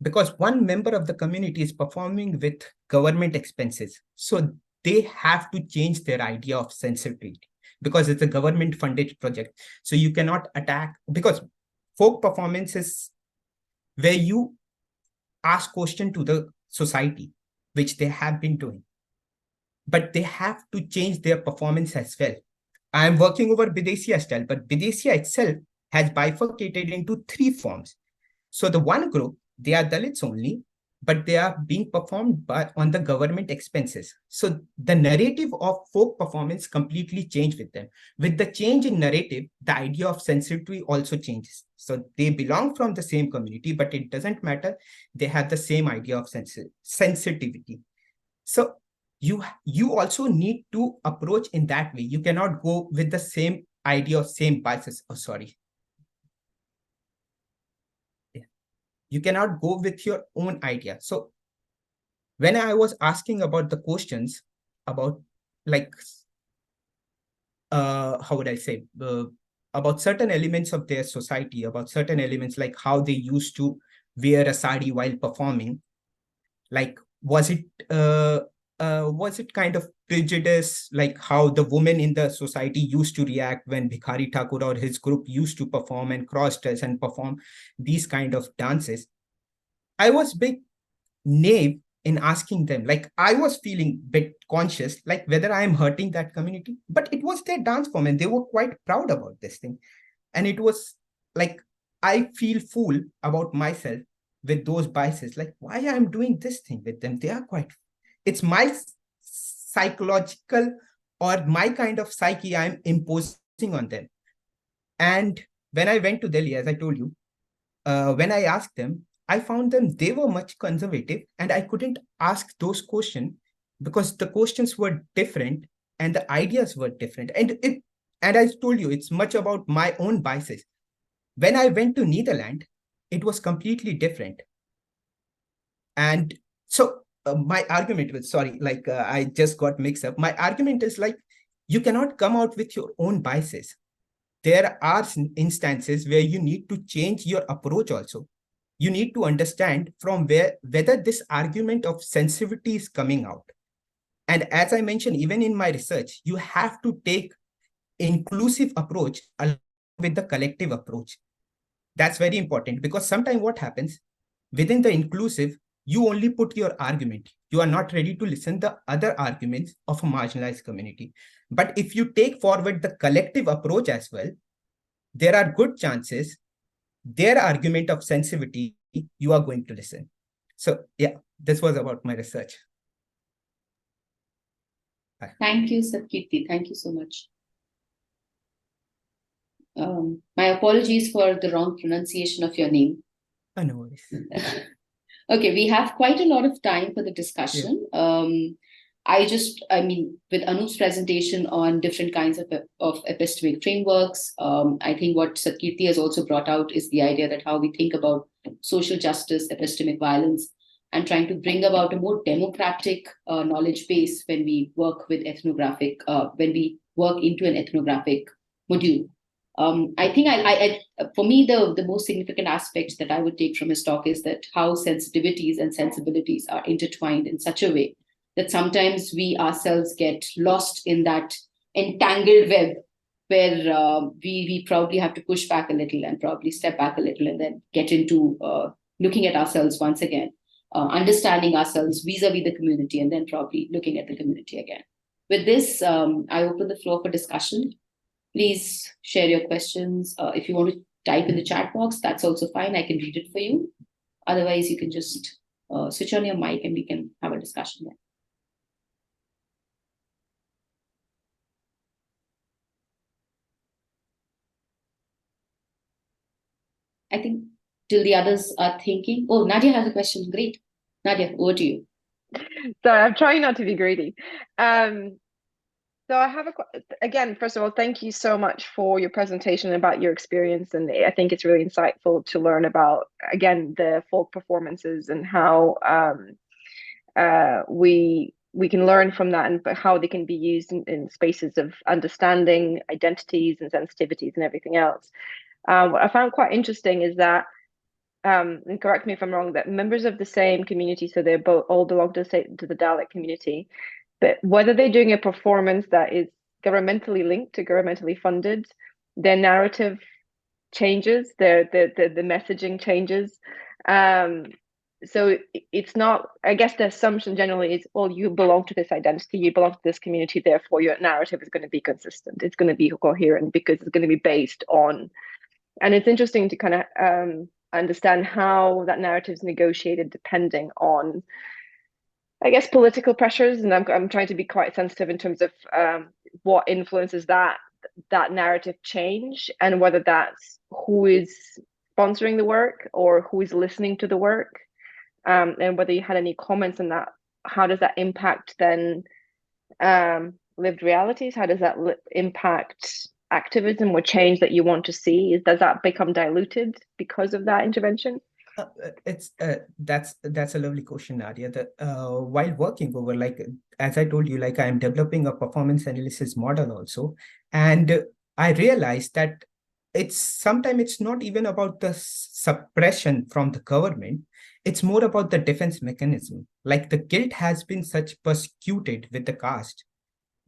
because one member of the community is performing with government expenses, so they have to change their idea of sensitivity because it's a government funded project. So you cannot attack, because folk performance is where you ask question to the society, which they have been doing. But they have to change their performance as well. I'm working over Videsya style, but Videsya itself has bifurcated into 3 forms. So the one group, they are Dalits only, but they are being performed on the government expenses. So the narrative of folk performance completely changed with them. With the change in narrative, the idea of sensitivity also changes. So they belong from the same community, but it doesn't matter. They have the same idea of sensitivity. So you also need to approach in that way. You cannot go with the same idea of same biases. Oh, sorry. Yeah. You cannot go with your own idea. So when I was asking about the questions about like, how would I say, about certain elements of their society, about certain elements like how they used to wear a sari while performing, like was it kind of prejudice, like how the women in the society used to react when Bhikhari Thakur or his group used to perform and cross-dress and perform these kind of dances? I was big naive in asking them, like I was feeling bit conscious, like whether I am hurting that community, but it was their dance form and they were quite proud about this thing. And it was like, I feel fool about myself with those biases, like why I'm doing this thing with them. They are quite, it's my psychological or my kind of psyche I'm imposing on them. And when I went to Delhi, as I told you, when I asked them, I found them, they were much conservative and I couldn't ask those questions because the questions were different and the ideas were different. And I told you, it's much about my own biases. When I went to Netherlands, it was completely different. And so my argument was, sorry, like I just got mixed up. My argument is like, you cannot come out with your own biases. There are instances where you need to change your approach also. You need to understand from whether this argument of sensitivity is coming out. And as I mentioned, even in my research, you have to take inclusive approach along with the collective approach. That's very important because sometimes what happens within the inclusive, you only put your argument. You are not ready to listen to the other arguments of a marginalized community. But if you take forward the collective approach as well, there are good chances their argument of sensitivity, you are going to listen. So yeah, this was about my research. Thank you, Satkirti. Thank you so much. My apologies for the wrong pronunciation of your name. Oh, no worries. Okay, we have quite a lot of time for the discussion. Yeah. I mean, with Anoop's presentation on different kinds of epistemic frameworks, I think what Satkirti has also brought out is the idea that how we think about social justice, epistemic violence, and trying to bring about a more democratic knowledge base when we work with ethnographic, when we work into an ethnographic module. I think for me, the most significant aspect that I would take from his talk is that how sensitivities and sensibilities are intertwined in such a way that sometimes we ourselves get lost in that entangled web where we probably have to push back a little and probably step back a little and then get into looking at ourselves once again. understanding ourselves vis-a-vis the community, and then probably looking at the community again. With this, I open the floor for discussion. Please share your questions. If you want to type in the chat box, that's also fine. I can read it for you. Otherwise, you can just switch on your mic and we can have a discussion there. I think till the others are thinking. Oh, Nadia has a question. Great. Nadia, over to you. Sorry, I'm trying not to be greedy. So I have again, first of all, thank you so much for your presentation about your experience. And I think it's really insightful to learn about, again, the folk performances and how we can learn from that, and how they can be used in spaces of understanding identities and sensitivities and everything else. What I found quite interesting is that, and correct me if I'm wrong, that members of the same community, so they all belong to the Dalit community, but whether they're doing a performance that is governmentally linked to governmentally funded, their narrative changes, the messaging changes. So it's not, I guess the assumption generally is, well, you belong to this identity, you belong to this community, therefore your narrative is going to be consistent, it's going to be coherent, because it's going to be based on. And it's interesting to kind of understand how that narrative is negotiated depending on, I guess, political pressures. And I'm trying to be quite sensitive in terms of what influences that narrative change, and whether that's who is sponsoring the work or who is listening to the work, and whether you had any comments on that. How does that impact then lived realities? How does that impact activism or change that you want to see? Does that become diluted because of that intervention? That's a lovely question, Nadia. While working over, like, as I told you, like, I'm developing a performance analysis model also, and I realized that sometimes it's not even about the suppression from the government. It's more about the defense mechanism. Like, the guilt has been such persecuted with the caste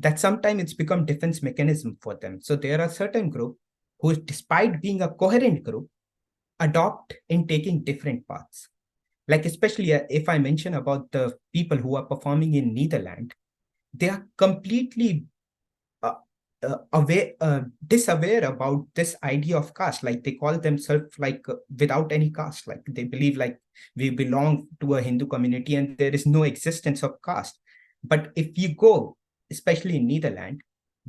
that sometimes it's become defense mechanism for them. So there are certain groups who, despite being a coherent group, adopt in taking different paths. Like, especially if I mention about the people who are performing in Netherlands, they are completely disaware about this idea of caste. Like, they call themselves like without any caste. Like, they believe like we belong to a Hindu community and there is no existence of caste. But if you go, especially in Netherlands,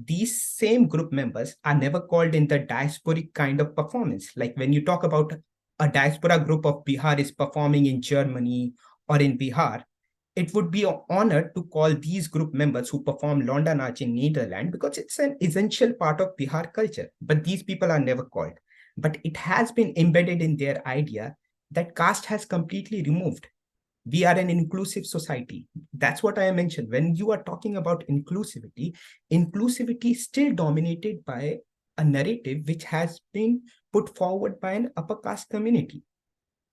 these same group members are never called in the diasporic kind of performance. Like, when you talk about a diaspora group of Bihar is performing in Germany or in Bihar, it would be an honor to call these group members who perform Londa Nach in Netherlands, because it's an essential part of Bihar culture. But these people are never called. But it has been embedded in their idea that caste has completely removed. We are an inclusive society. That's what I mentioned. When you are talking about inclusivity is still dominated by a narrative which has been put forward by an upper caste community.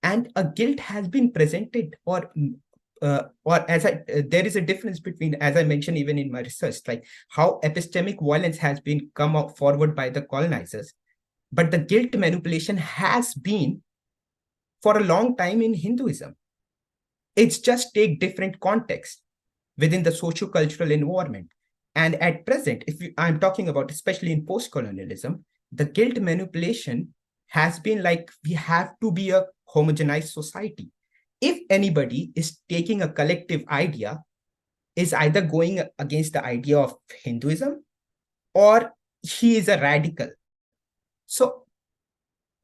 And a guilt has been presented, or there is a difference between, as I mentioned even in my research, like how epistemic violence has been come up forward by the colonizers. But the guilt manipulation has been for a long time in Hinduism. It's just take different context within the socio-cultural environment. And at present, I'm talking about, especially in post-colonialism, the guilt manipulation has been like, we have to be a homogenized society. If anybody is taking a collective idea, is either going against the idea of Hinduism, or he is a radical. So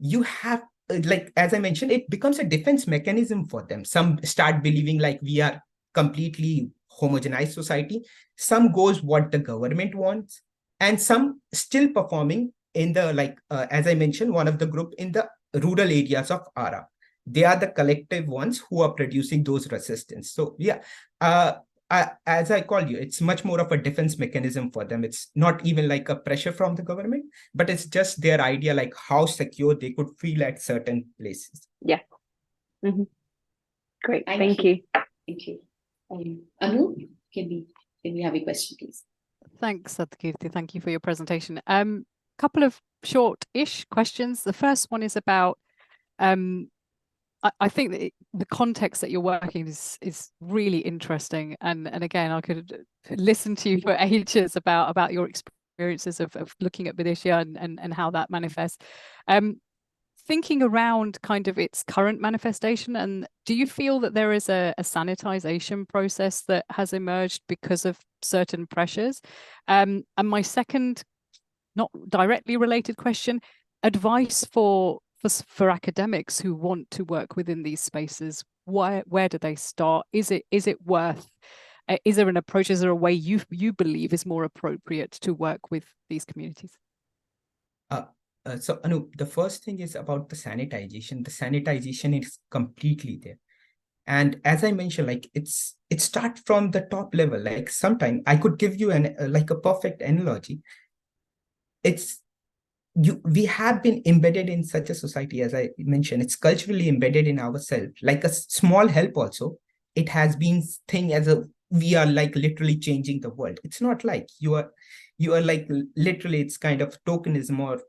you have, like, as I mentioned, it becomes a defense mechanism for them. Some start believing like we are completely homogenized society. Some goes what the government wants, and some still performing in the, like, as I mentioned, one of the group in the rural areas of Ara. They are the collective ones who are producing those resistance. So yeah, as I call you, it's much more of a defense mechanism for them. It's not even like a pressure from the government, but it's just their idea, like how secure they could feel at certain places. Yeah. Mm-hmm. Great. Thank you. Thank you. Anoop, can we have a question, please? Thanks, Satkirti. Thank you for your presentation. Couple of short-ish questions. The first one is about I think that the context that you're working is really interesting, and again, I could listen to you for ages about your experiences of looking at Videshya and how that manifests. Thinking around kind of its current manifestation, and do you feel that there is a sanitization process that has emerged because of certain pressures? And my second, not directly related question, advice for academics who want to work within these spaces. Where do they start? Is it worth? Is there an approach? Is there a way you believe is more appropriate to work with these communities? So Anoop, the first thing is about the sanitization. The sanitization is completely there. And as I mentioned, like it starts from the top level. Like sometimes I could give you like a perfect analogy. We have been embedded in such a society, as I mentioned, it's culturally embedded in ourselves. Like a small help also, it has been thing as we are like literally changing the world. It's not like you are like literally, it's kind of tokenism, or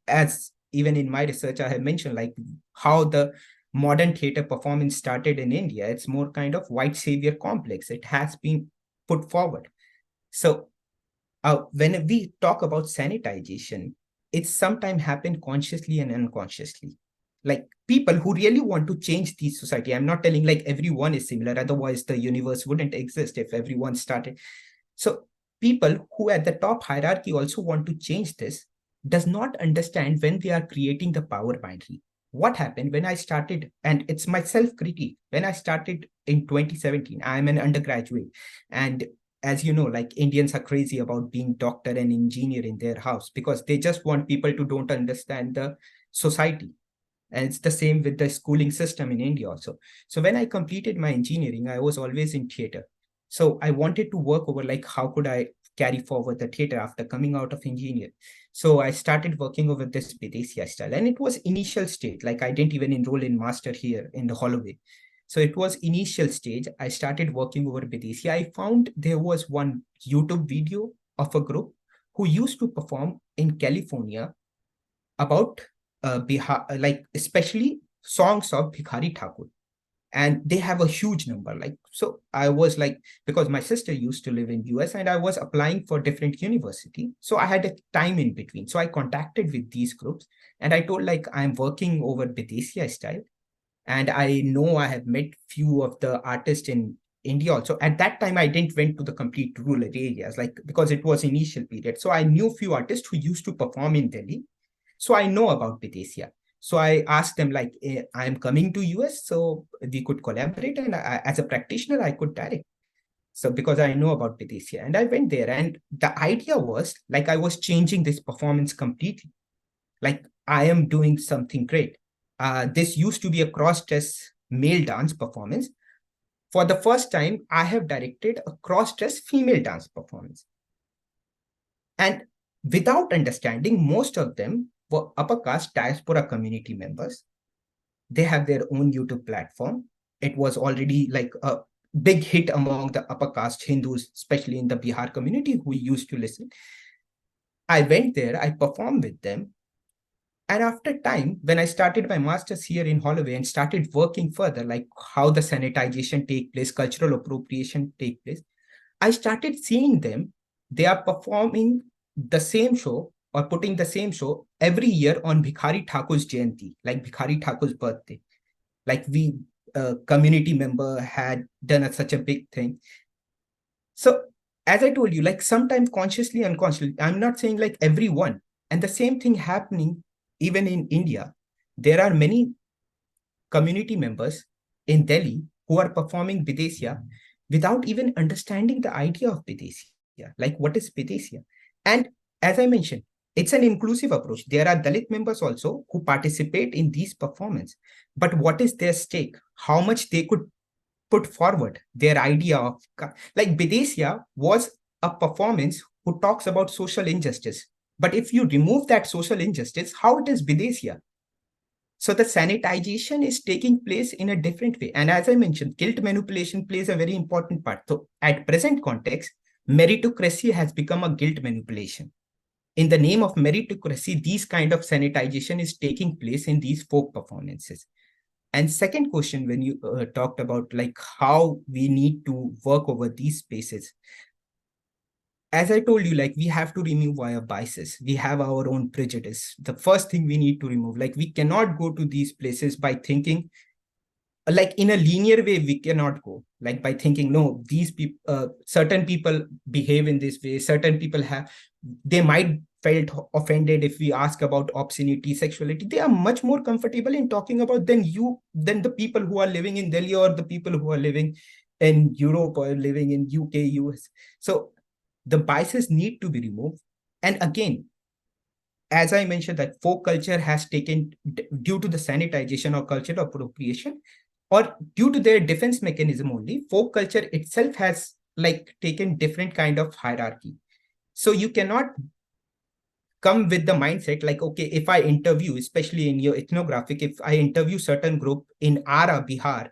as even in my research, I have mentioned like how the modern theater performance started in India. It's more kind of white savior complex. It has been put forward. So when we talk about sanitization, it's sometimes happen consciously and unconsciously. Like people who really want to change the society, I'm not telling like everyone is similar, otherwise the universe wouldn't exist if everyone started. So people who at the top hierarchy also want to change this does not understand when they are creating the power boundary. What happened when I started, and it's my self-critique, when I started in 2017, I'm an undergraduate, and as you know, like Indians are crazy about being doctor and engineer in their house because they just want people to don't understand the society. And it's the same with the schooling system in India also. So when I completed my engineering, I was always in theater. So I wanted to work over like, how could I carry forward the theater after coming out of engineering? So I started working over this Videshya style. And it was initial stage, like I didn't even enroll in master here in the Holloway. So it was initial stage. I started working over Videshya. I found there was one YouTube video of a group who used to perform in California about Bihar, like especially songs of Bhikhari Thakur. And they have a huge number. Like, so I was like, because my sister used to live in US and I was applying for different university. So I had a time in between. So I contacted with these groups and I told like, I'm working over Videshya style. And I know I have met few of the artists in India also. At that time, I didn't went to the complete rural areas, like because it was initial period. So I knew few artists who used to perform in Delhi. So I know about Videshya. So I asked them like, I'm coming to US, so we could collaborate. And as a practitioner, I could direct. So because I know about Videshya, and I went there, and the idea was like I was changing this performance completely. Like I am doing something great. This used to be a cross-dress male dance performance. For the first time, I have directed a cross-dress female dance performance. And without understanding, most of them were upper caste diaspora community members. They have their own YouTube platform. It was already like a big hit among the upper caste Hindus, especially in the Bihar community who used to listen. I went there, I performed with them. And after time, when I started my master's here in Holloway and started working further, like how the sanitization take place, cultural appropriation take place, I started seeing them. They are performing the same show or putting the same show every year on Bhikhari Thakur's Jayanti, like Bhikhari Thakur's birthday. Like we, community member had done such a big thing. So as I told you, like sometimes consciously, unconsciously, I'm not saying like everyone, and the same thing happening even in India. There are many community members in Delhi who are performing Videshya without even understanding the idea of Videshya, like what is Videshya. And as I mentioned, it's an inclusive approach. There are Dalit members also who participate in these performances. But what is their stake? How much they could put forward their idea of, like Videshya was a performance who talks about social injustice. But if you remove that social injustice, how it is Videshya? So the sanitization is taking place in a different way. And as I mentioned, guilt manipulation plays a very important part. So at present context, meritocracy has become a guilt manipulation. In the name of meritocracy, these kind of sanitization is taking place in these folk performances. And second question, when you talked about like how we need to work over these spaces, as I told you, like we have to remove our biases. We have our own prejudice. The first thing we need to remove, like we cannot go to these places by thinking, like in a linear way, we cannot go like by thinking, no, these people, certain people behave in this way. Certain people they might felt offended if we ask about obscenity, sexuality. They are much more comfortable in talking about than the people who are living in Delhi or the people who are living in Europe or living in UK, US. So the biases need to be removed. And again, as I mentioned, that folk culture has taken, due to the sanitization or cultural appropriation, or due to their defense mechanism only, folk culture itself has like taken different kind of hierarchy. So you cannot come with the mindset like, okay, if I interview, especially in your ethnographic, if I interview certain group in Ara, Bihar,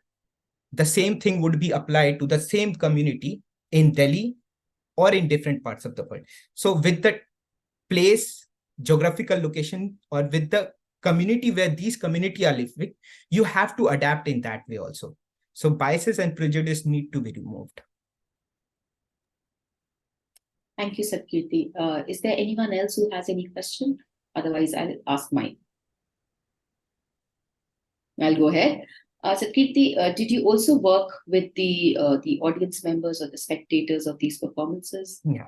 the same thing would be applied to the same community in Delhi or in different parts of the world. So with the place, geographical location, or with the community where these community are living, you have to adapt in that way also. So biases and prejudice need to be removed. Thank you, Satkirti. Is there anyone else who has any question? Otherwise, I'll ask mine. I'll go ahead. Satkirti, did you also work with the audience members or the spectators of these performances? Yeah.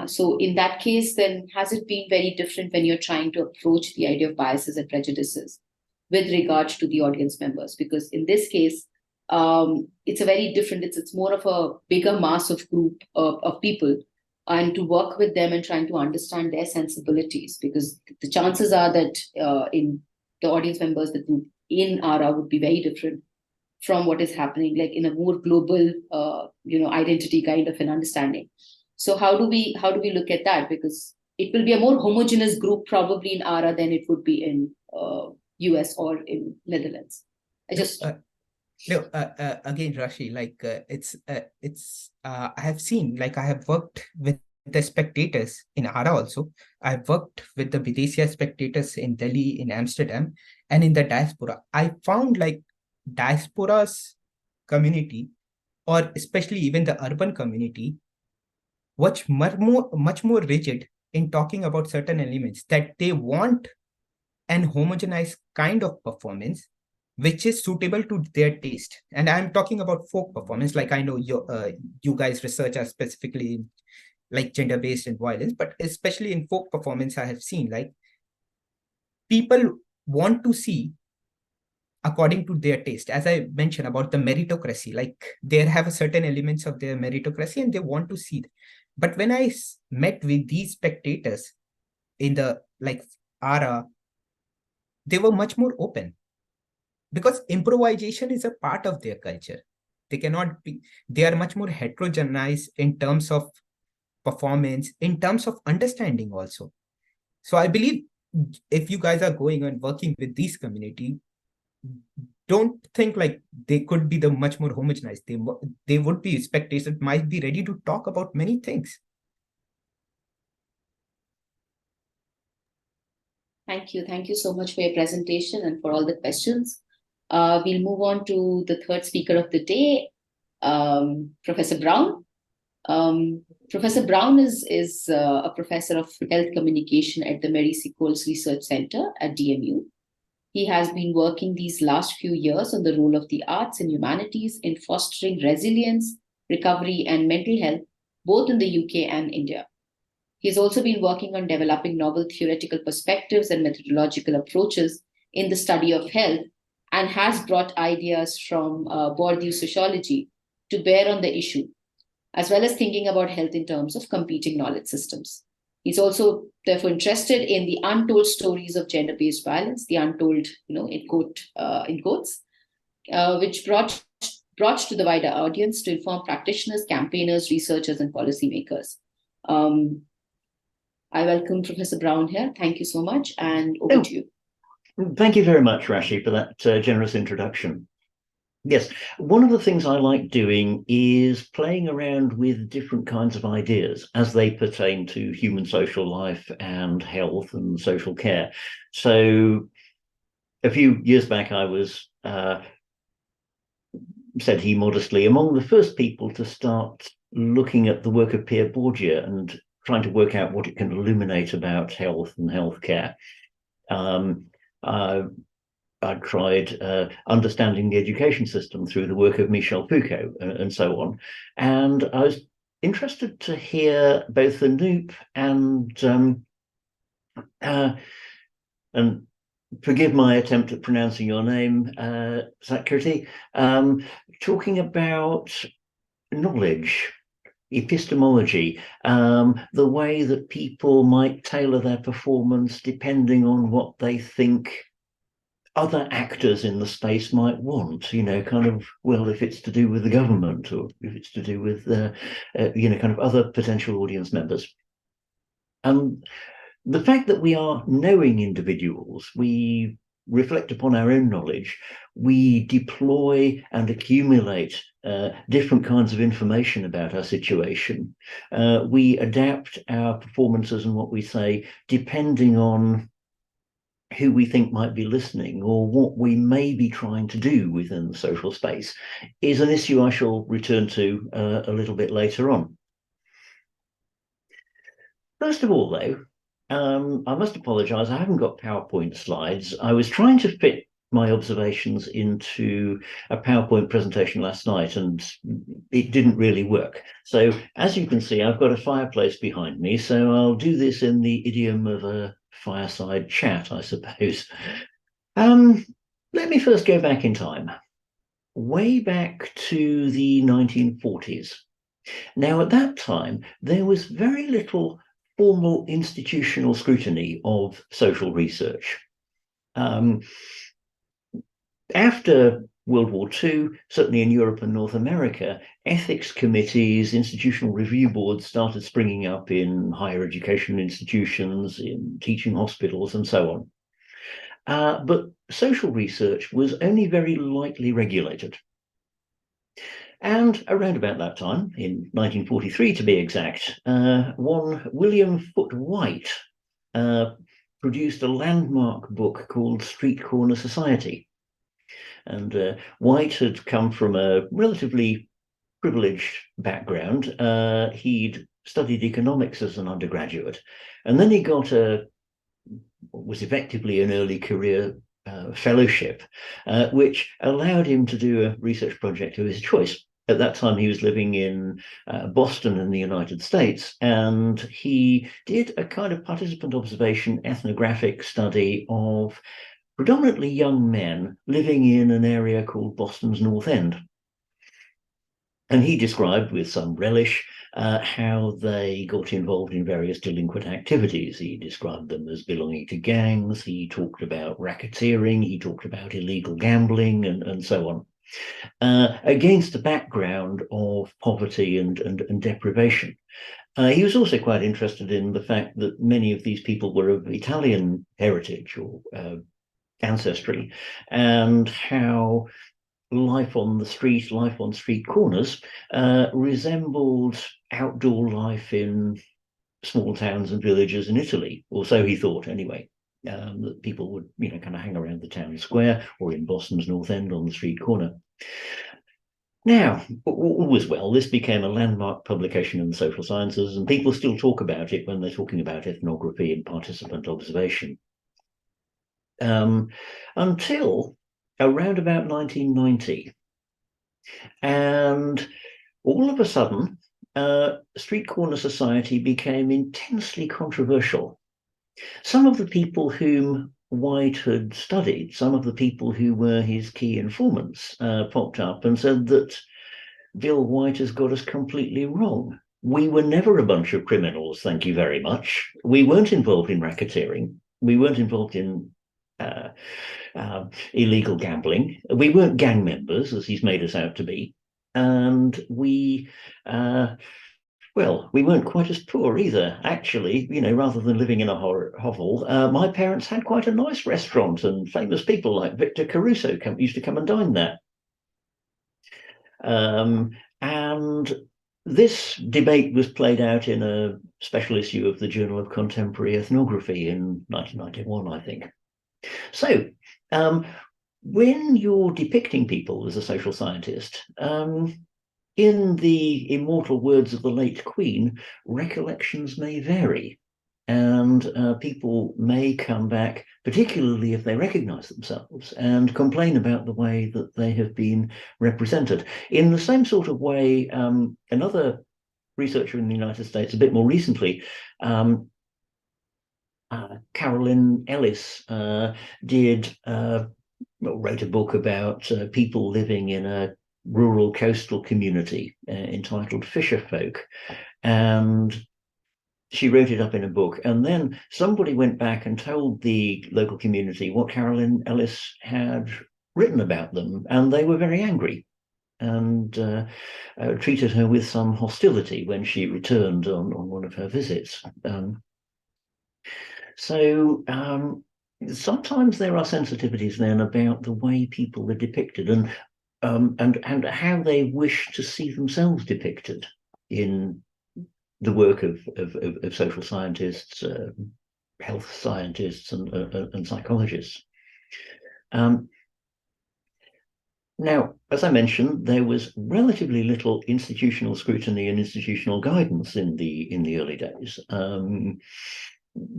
So in that case, then has it been very different when you're trying to approach the idea of biases and prejudices with regards to the audience members? Because in this case, it's a very different, it's more of a bigger mass of group of people, and to work with them and trying to understand their sensibilities, because the chances are that in the audience members, the group in ARA would be very different from what is happening, like in a more global, identity kind of an understanding. So how do we look at that? Because it will be a more homogeneous group probably in ARA than it would be in US or in Netherlands. Again, Rashi, like I have seen, like I have worked with the spectators in ARA also. I've worked with the Videsia spectators in Delhi, in Amsterdam, and in the diaspora. I found like diaspora's community, or especially even the urban community, much more rigid in talking about certain elements, that they want an homogenized kind of performance which is suitable to their taste. And I'm talking about folk performance, like I know you guys research are specifically in like gender-based and violence, but especially in folk performance, I have seen like people want to see according to their taste. As I mentioned about the meritocracy, like they have a certain elements of their meritocracy and they want to see that. But when I met with these spectators in the like ARA, they were much more open, because improvisation is a part of their culture. They are much more heterogeneous in terms of performance, in terms of understanding also. So I believe if you guys are going and working with these community, don't think like they could be the much more homogenized. They would be spectators that might be ready to talk about many things. Thank you. Thank you so much for your presentation and for all the questions. We'll move on to the third speaker of the day, Professor Brown. Professor Brown is a professor of health communication at the Mary Seacole Research Center at DMU. He has been working these last few years on the role of the arts and humanities in fostering resilience, recovery, and mental health, both in the UK and India. He has also been working on developing novel theoretical perspectives and methodological approaches in the study of health, and has brought ideas from Bourdieu sociology to bear on the issue, as well as thinking about health in terms of competing knowledge systems. He's also therefore interested in the untold stories of gender-based violence, the untold, in quotes, which brought to the wider audience to inform practitioners, campaigners, researchers, and policymakers. I welcome Professor Brown here. Thank you so much, and over to you. Thank you very much, Rashi, for that generous introduction. Yes, one of the things I like doing is playing around with different kinds of ideas as they pertain to human social life and health and social care. So a few years back, I was, said he modestly, among the first people to start looking at the work of Pierre Bourdieu and trying to work out what it can illuminate about health and healthcare. I tried understanding the education system through the work of Michel Foucault and so on. And I was interested to hear both Anoop and forgive my attempt at pronouncing your name, Satkirti, talking about knowledge, epistemology, the way that people might tailor their performance depending on what they think other actors in the space might want, you know, kind of, well, if it's to do with the government or if it's to do with, you know, kind of other potential audience members. The fact that we are knowing individuals, we reflect upon our own knowledge, we deploy and accumulate different kinds of information about our situation. We adapt our performances and what we say depending on who we think might be listening or what we may be trying to do within the social space is an issue I shall return to a little bit later on. First of all, though, I must apologise, I haven't got PowerPoint slides. I was trying to fit my observations into a PowerPoint presentation last night and it didn't really work. So as you can see, I've got a fireplace behind me, so I'll do this in the idiom of a fireside chat, I suppose. Let me first go back in time, way back to the 1940s. Now, at that time, there was very little formal institutional scrutiny of social research. After World War II, certainly in Europe and North America, ethics committees, institutional review boards started springing up in higher education institutions, in teaching hospitals, and so on. But social research was only very lightly regulated. And around about that time, in 1943 to be exact, one William Foote White produced a landmark book called Street Corner Society. And White had come from a relatively privileged background. He'd studied economics as an undergraduate, and then he got what was effectively an early career fellowship, which allowed him to do a research project of his choice. At that time, he was living in Boston in the United States, and he did a kind of participant observation ethnographic study of predominantly young men living in an area called Boston's North End. And he described with some relish how they got involved in various delinquent activities. He described them as belonging to gangs. He talked about racketeering. He talked about illegal gambling and so on, against a background of poverty and deprivation. He was also quite interested in the fact that many of these people were of Italian heritage or ancestry, and how life on the street, life on street corners, resembled outdoor life in small towns and villages in Italy, or so he thought anyway. That people would, you know, kind of hang around the town square or in Boston's North End on the street corner. Now, all was well. This became a landmark publication in the social sciences, and people still talk about it when they're talking about ethnography and participant observation. Until around about 1990. And all of a sudden, Street Corner Society became intensely controversial. Some of the people whom White had studied, some of the people who were his key informants, popped up and said that Bill White has got us completely wrong. We were never a bunch of criminals, thank you very much. We weren't involved in racketeering. We weren't involved in illegal gambling. We weren't gang members, as he's made us out to be. And we, well, we weren't quite as poor either. Actually, you know, rather than living in a hovel, my parents had quite a nice restaurant, and famous people like Victor Caruso used to come and dine there. And this debate was played out in a special issue of the Journal of Contemporary Ethnography in 1991, I think. So When you're depicting people as a social scientist, in the immortal words of the late Queen, recollections may vary. And people may come back, particularly if they recognize themselves, and complain about the way that they have been represented. In the same sort of way, another researcher in the United States, a bit more recently, Carolyn Ellis, wrote a book about people living in a rural coastal community entitled Fisher Folk. And she wrote it up in a book, and then somebody went back and told the local community what Carolyn Ellis had written about them, and they were very angry and treated her with some hostility when she returned on one of her visits. So sometimes there are sensitivities then about the way people are depicted and how they wish to see themselves depicted in the work of social scientists, health scientists, and psychologists. Now, as I mentioned, there was relatively little institutional scrutiny and institutional guidance in the early days.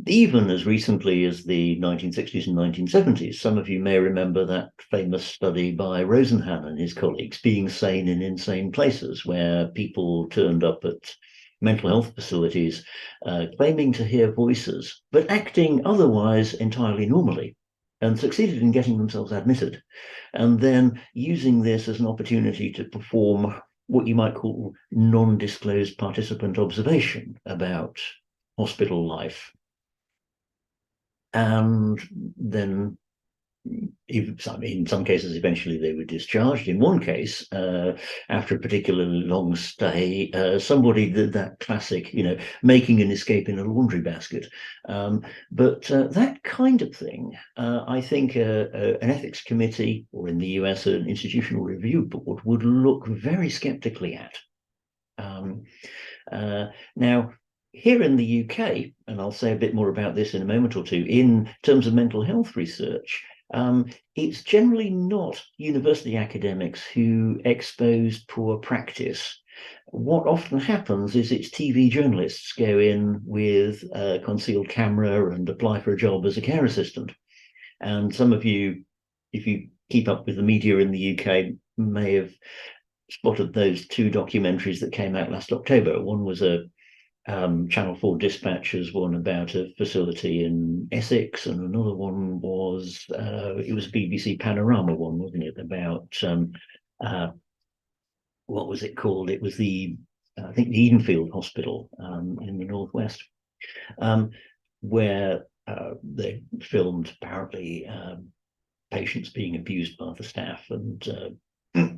Even as recently as the 1960s and 1970s, some of you may remember that famous study by Rosenhan and his colleagues, Being Sane in Insane Places, where people turned up at mental health facilities claiming to hear voices, but acting otherwise entirely normally, and succeeded in getting themselves admitted, and then using this as an opportunity to perform what you might call non-disclosed participant observation about hospital life. And then, in some cases, eventually they were discharged. In one case, after a particularly long stay, somebody did that classic, making an escape in a laundry basket. But that kind of thing, I think an ethics committee, or in the US, an institutional review board, would look very skeptically at. Now, here in the UK, and I'll say a bit more about this in a moment or two, in terms of mental health research, it's generally not university academics who expose poor practice. What often happens is it's TV journalists go in with a concealed camera and apply for a job as a care assistant. And some of you, if you keep up with the media in the UK, may have spotted those two documentaries that came out last October. One was a Channel 4 Dispatches, one about a facility in Essex, and another one was it was a BBC Panorama one, wasn't it, about what was it called? It was the I think the Edenfield Hospital in the northwest, where they filmed apparently patients being abused by the staff and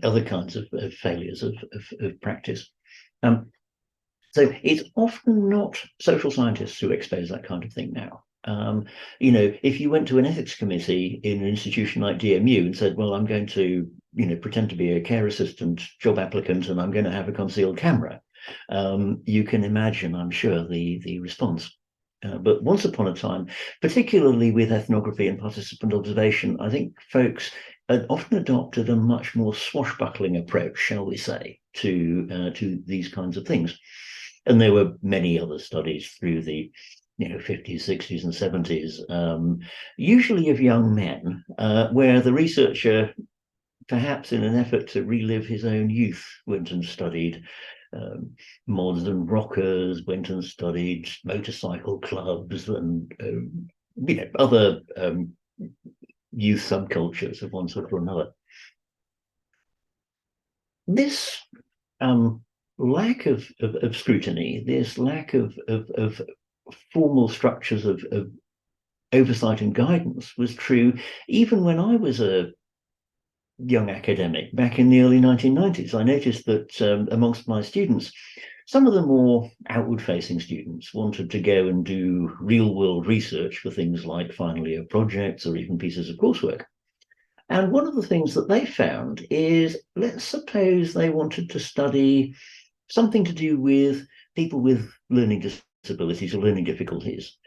other kinds of failures of practice. So it's often not social scientists who expose that kind of thing now. If you went to an ethics committee in an institution like DMU and said, well, I'm going to, pretend to be a care assistant job applicant and I'm going to have a concealed camera, you can imagine, I'm sure, the response. But once upon a time, particularly with ethnography and participant observation, I think folks had often adopted a much more swashbuckling approach, shall we say, to these kinds of things. And there were many other studies through the 50s, 60s, and 70s, usually of young men, where the researcher, perhaps in an effort to relive his own youth, went and studied mods and rockers, went and studied motorcycle clubs and other youth subcultures of one sort or another. This lack of scrutiny, this lack of formal structures of oversight and guidance was true even when I was a young academic back in the early 1990s. I noticed that amongst my students, some of the more outward-facing students wanted to go and do real-world research for things like final year projects or even pieces of coursework. And one of the things that they found is, let's suppose they wanted to study something to do with people with learning disabilities or learning difficulties.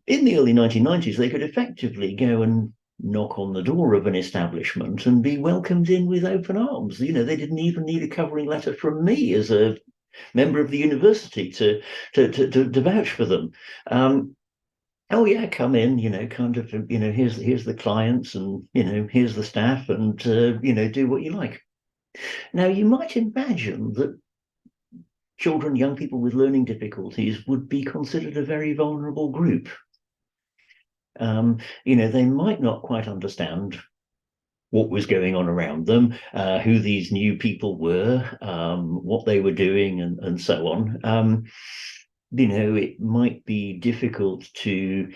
In the early 1990s, they could effectively go and knock on the door of an establishment and be welcomed in with open arms. You know, they didn't even need a covering letter from me as a member of the university to vouch for them. Oh yeah, come in, you know, kind of, you know, here's the clients, and, you know, here's the staff, and you know, do what you like. Now, you might imagine that children, young people with learning difficulties would be considered a very vulnerable group. You know, they might not quite understand what was going on around them, who these new people were, what they were doing, and so on. You know, it might be difficult to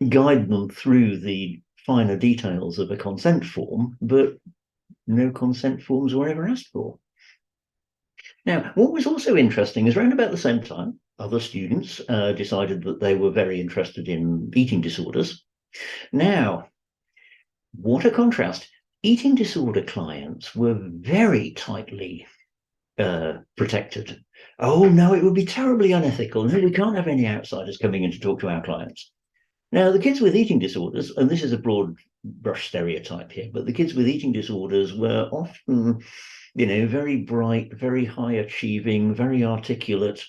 guide them through the finer details of a consent form, but no consent forms were ever asked for. Now, what was also interesting is around about the same time, other students decided that they were very interested in eating disorders. Now, what a contrast. Eating disorder clients were very tightly protected. Oh, no, it would be terribly unethical. No, we can't have any outsiders coming in to talk to our clients. Now, the kids with eating disorders, and this is a broad brush stereotype here, but the kids with eating disorders were often, you know, very bright, very high achieving, very articulate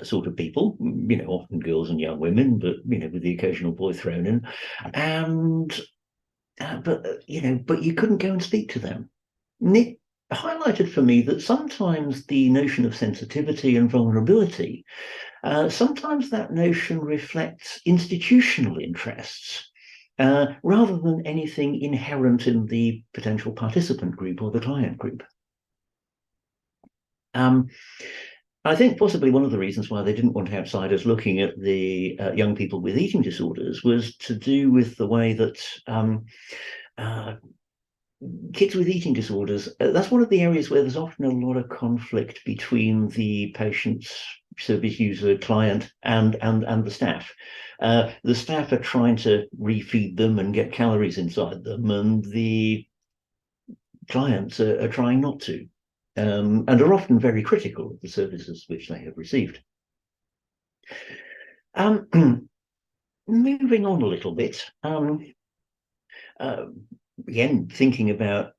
sort of people, you know, often girls and young women, but, you know, with the occasional boy thrown in. And, you know, but you couldn't go and speak to them. And it highlighted for me that sometimes the notion of sensitivity and vulnerability, sometimes that notion reflects institutional interests rather than anything inherent in the potential participant group or the client group. I think possibly one of the reasons why they didn't want outsiders looking at the young people with eating disorders was to do with the way that kids with eating disorders, that's one of the areas where there's often a lot of conflict between the patient's service user, client, and the staff. The staff are trying to refeed them and get calories inside them, and the clients are trying not to, and are often very critical of the services which they have received. Moving on a little bit, again, thinking about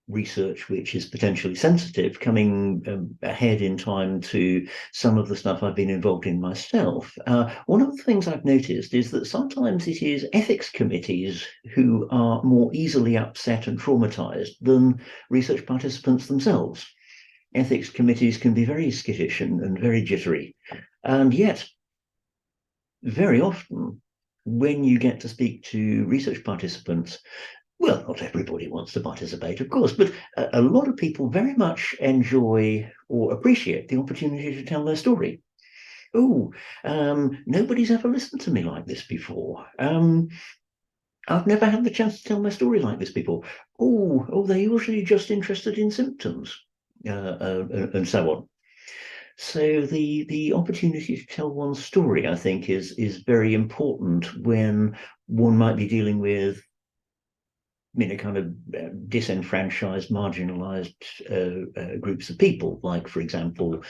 research which is potentially sensitive, coming ahead in time to some of the stuff I've been involved in myself. One of the things I've noticed is that sometimes it is ethics committees who are more easily upset and traumatized than research participants themselves. Ethics committees can be very skittish and very jittery, and yet very often when you get to speak to research participants, well, not everybody wants to participate, of course, but a lot of people very much enjoy or appreciate the opportunity to tell their story. Oh, nobody's ever listened to me like this before. I've never had the chance to tell my story like this before. Oh, they're usually just interested in symptoms, and so on. So the opportunity to tell one's story, I think, is very important when one might be dealing with, you know, kind of disenfranchised, marginalised groups of people, like, for example,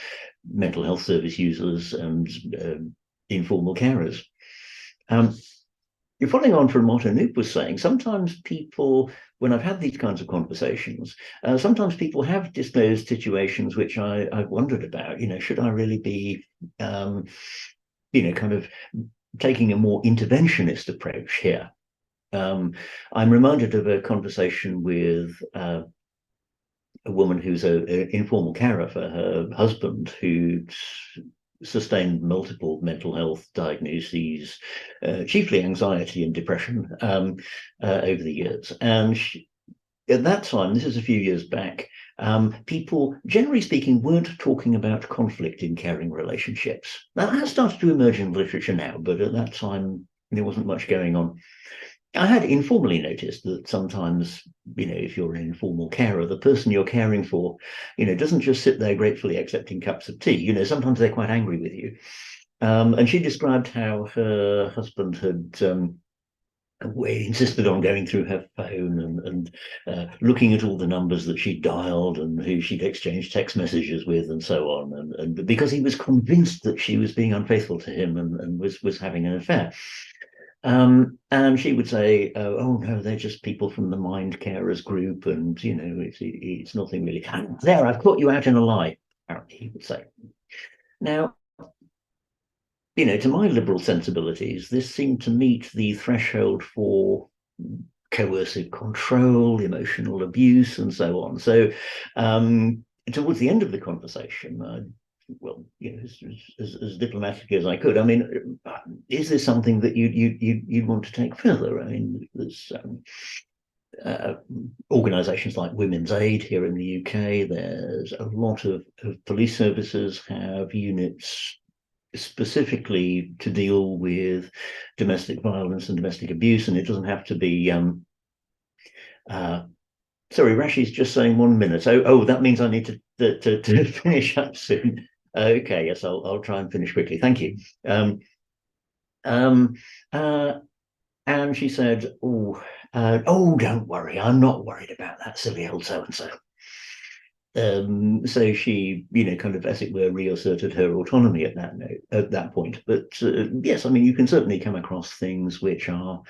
mental health service users and informal carers. Following on from what Anoop was saying, sometimes people, when I've had these kinds of conversations, sometimes people have disclosed situations which I've wondered about. You know, should I really be, you know, kind of taking a more interventionist approach here? I'm reminded of a conversation with a woman who's an informal carer for her husband, who sustained multiple mental health diagnoses, chiefly anxiety and depression, over the years. And at that time, this is a few years back, people, generally speaking, weren't talking about conflict in caring relationships. That has started to emerge in literature now, but at that time, there wasn't much going on. I had informally noticed that sometimes, you know, if you're an informal carer, the person you're caring for, you know, doesn't just sit there gratefully accepting cups of tea. You know, sometimes they're quite angry with you. And she described how her husband had insisted on going through her phone and looking at all the numbers that she'd dialed and who she'd exchanged text messages with and so on. And because he was convinced that she was being unfaithful to him and was having an affair. And she would say, oh no, they're just people from the mind carers group, and you know, it's nothing really. There, I've caught you out in a lie, apparently he would say. Now, you know, to my liberal sensibilities, this seemed to meet the threshold for coercive control, emotional abuse, and so on. So towards the end of the conversation, well, you know, as diplomatically as I could, I mean, is this something that you'd want to take further? I mean, there's organisations like Women's Aid here in the UK. There's a lot of police services have units specifically to deal with domestic violence and domestic abuse, and it doesn't have to be sorry, Rashi's just saying 1 minute. Oh, that means I need to finish up soon. Okay, yes, I'll try and finish quickly. Thank you. And she said, oh, don't worry, I'm not worried about that silly old so-and-so. So she, you know, kind of, as it were, reasserted her autonomy at that point. But yes, I mean, you can certainly come across things which are,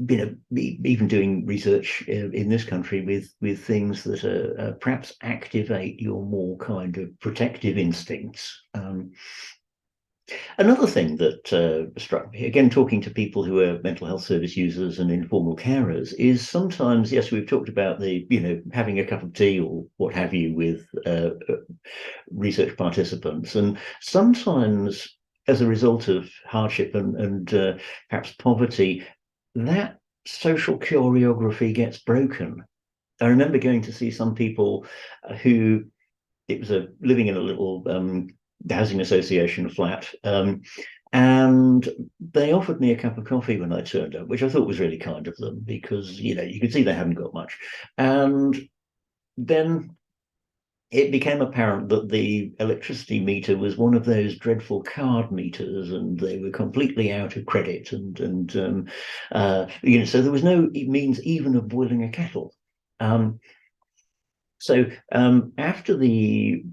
you know, even doing research in this country with things that are perhaps activate your more kind of protective instincts. Another thing that struck me, again, talking to people who are mental health service users and informal carers, is sometimes, yes, we've talked about the, you know, having a cup of tea or what have you with research participants. And sometimes, as a result of hardship and perhaps poverty, that social choreography gets broken. I remember going to see some people who, it was living in a little housing association flat, and they offered me a cup of coffee when I turned up, which I thought was really kind of them, because, you know, you could see they hadn't got much. And then it became apparent that the electricity meter was one of those dreadful card meters, and they were completely out of credit, and you know, so there was no means even of boiling a kettle. So after the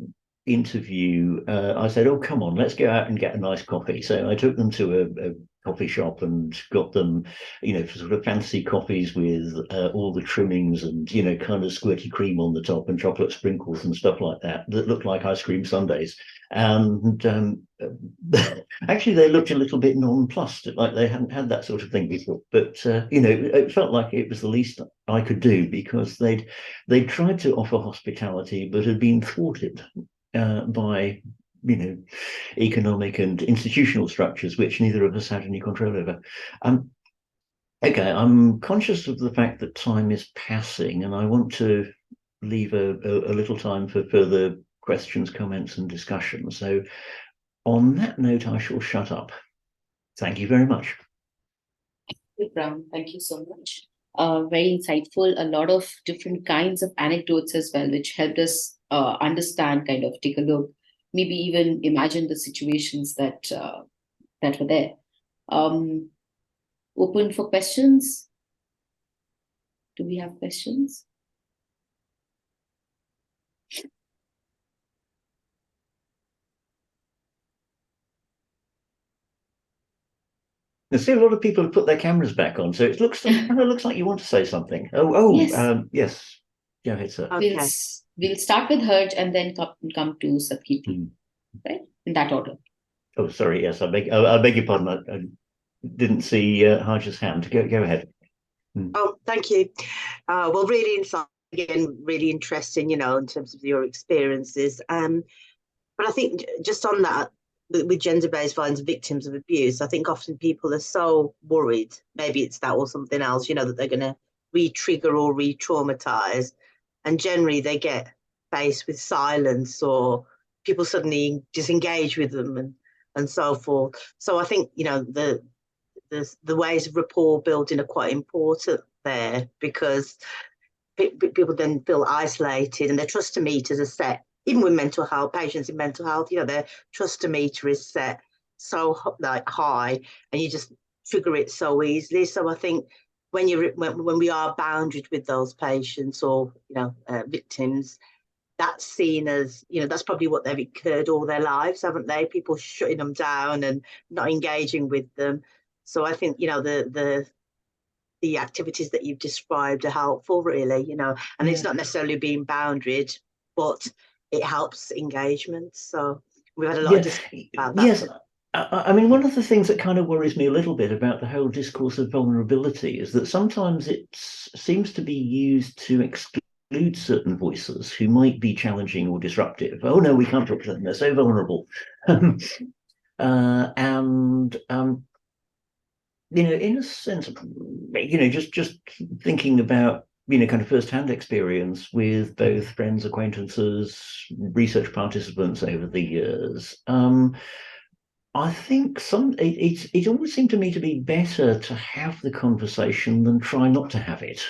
interview, I said, oh, come on, let's go out and get a nice coffee. So I took them to a coffee shop and got them, you know, sort of fancy coffees with all the trimmings and, you know, kind of squirty cream on the top and chocolate sprinkles and stuff like that looked like ice cream sundaes. And actually, they looked a little bit nonplussed, like they hadn't had that sort of thing before. But you know, it felt like it was the least I could do, because they'd tried to offer hospitality but had been thwarted by, you know, economic and institutional structures which neither of us had any control over. Okay, I'm conscious of the fact that time is passing, and I want to leave a little time for further questions, comments, and discussion. So on that note, I shall shut up. Thank you very much. Brown, thank you so much. Very insightful, a lot of different kinds of anecdotes as well, which helped us understand, kind of take a look, maybe even imagine the situations that were there. Open for questions. Do we have questions? I see a lot of people have put their cameras back on, so it looks like you want to say something. Oh, yes. Yes. Go ahead, sir. Okay. We'll start with Herj and then come to Satkirti, right? In that order. Oh, sorry. Yes, I beg your pardon. I didn't see Harj's hand. Go ahead. Oh, thank you. Well, really insightful, again, really interesting, you know, in terms of your experiences. But I think just on that, with gender-based violence, victims of abuse, I think often people are so worried, maybe it's that or something else, you know, that they're going to re-trigger or re-traumatize, and generally they get faced with silence, or people suddenly disengage with them and so forth. So I think, you know, the ways of rapport building are quite important there, because people then feel isolated, and their trust meters are set. Even with mental health, patients in mental health, you know, their trust meter is set so like high, and you just trigger it so easily. So I think when we are boundaried with those patients or, you know, victims, that's seen as, you know, that's probably what they've incurred all their lives, haven't they? People shutting them down and not engaging with them. So I think, you know, the activities that you've described are helpful, really, you know, and it's not necessarily being boundaried, but it helps engagement. So we've had a lot of discussion about that. Yes. I mean, one of the things that kind of worries me a little bit about the whole discourse of vulnerability is that sometimes it seems to be used to exclude certain voices who might be challenging or disruptive. Oh, no, we can't talk to them. They're so vulnerable. You know, in a sense, you know, just thinking about, you know, kind of first-hand experience with both friends, acquaintances, research participants over the years, I think it always seemed to me to be better to have the conversation than try not to have it.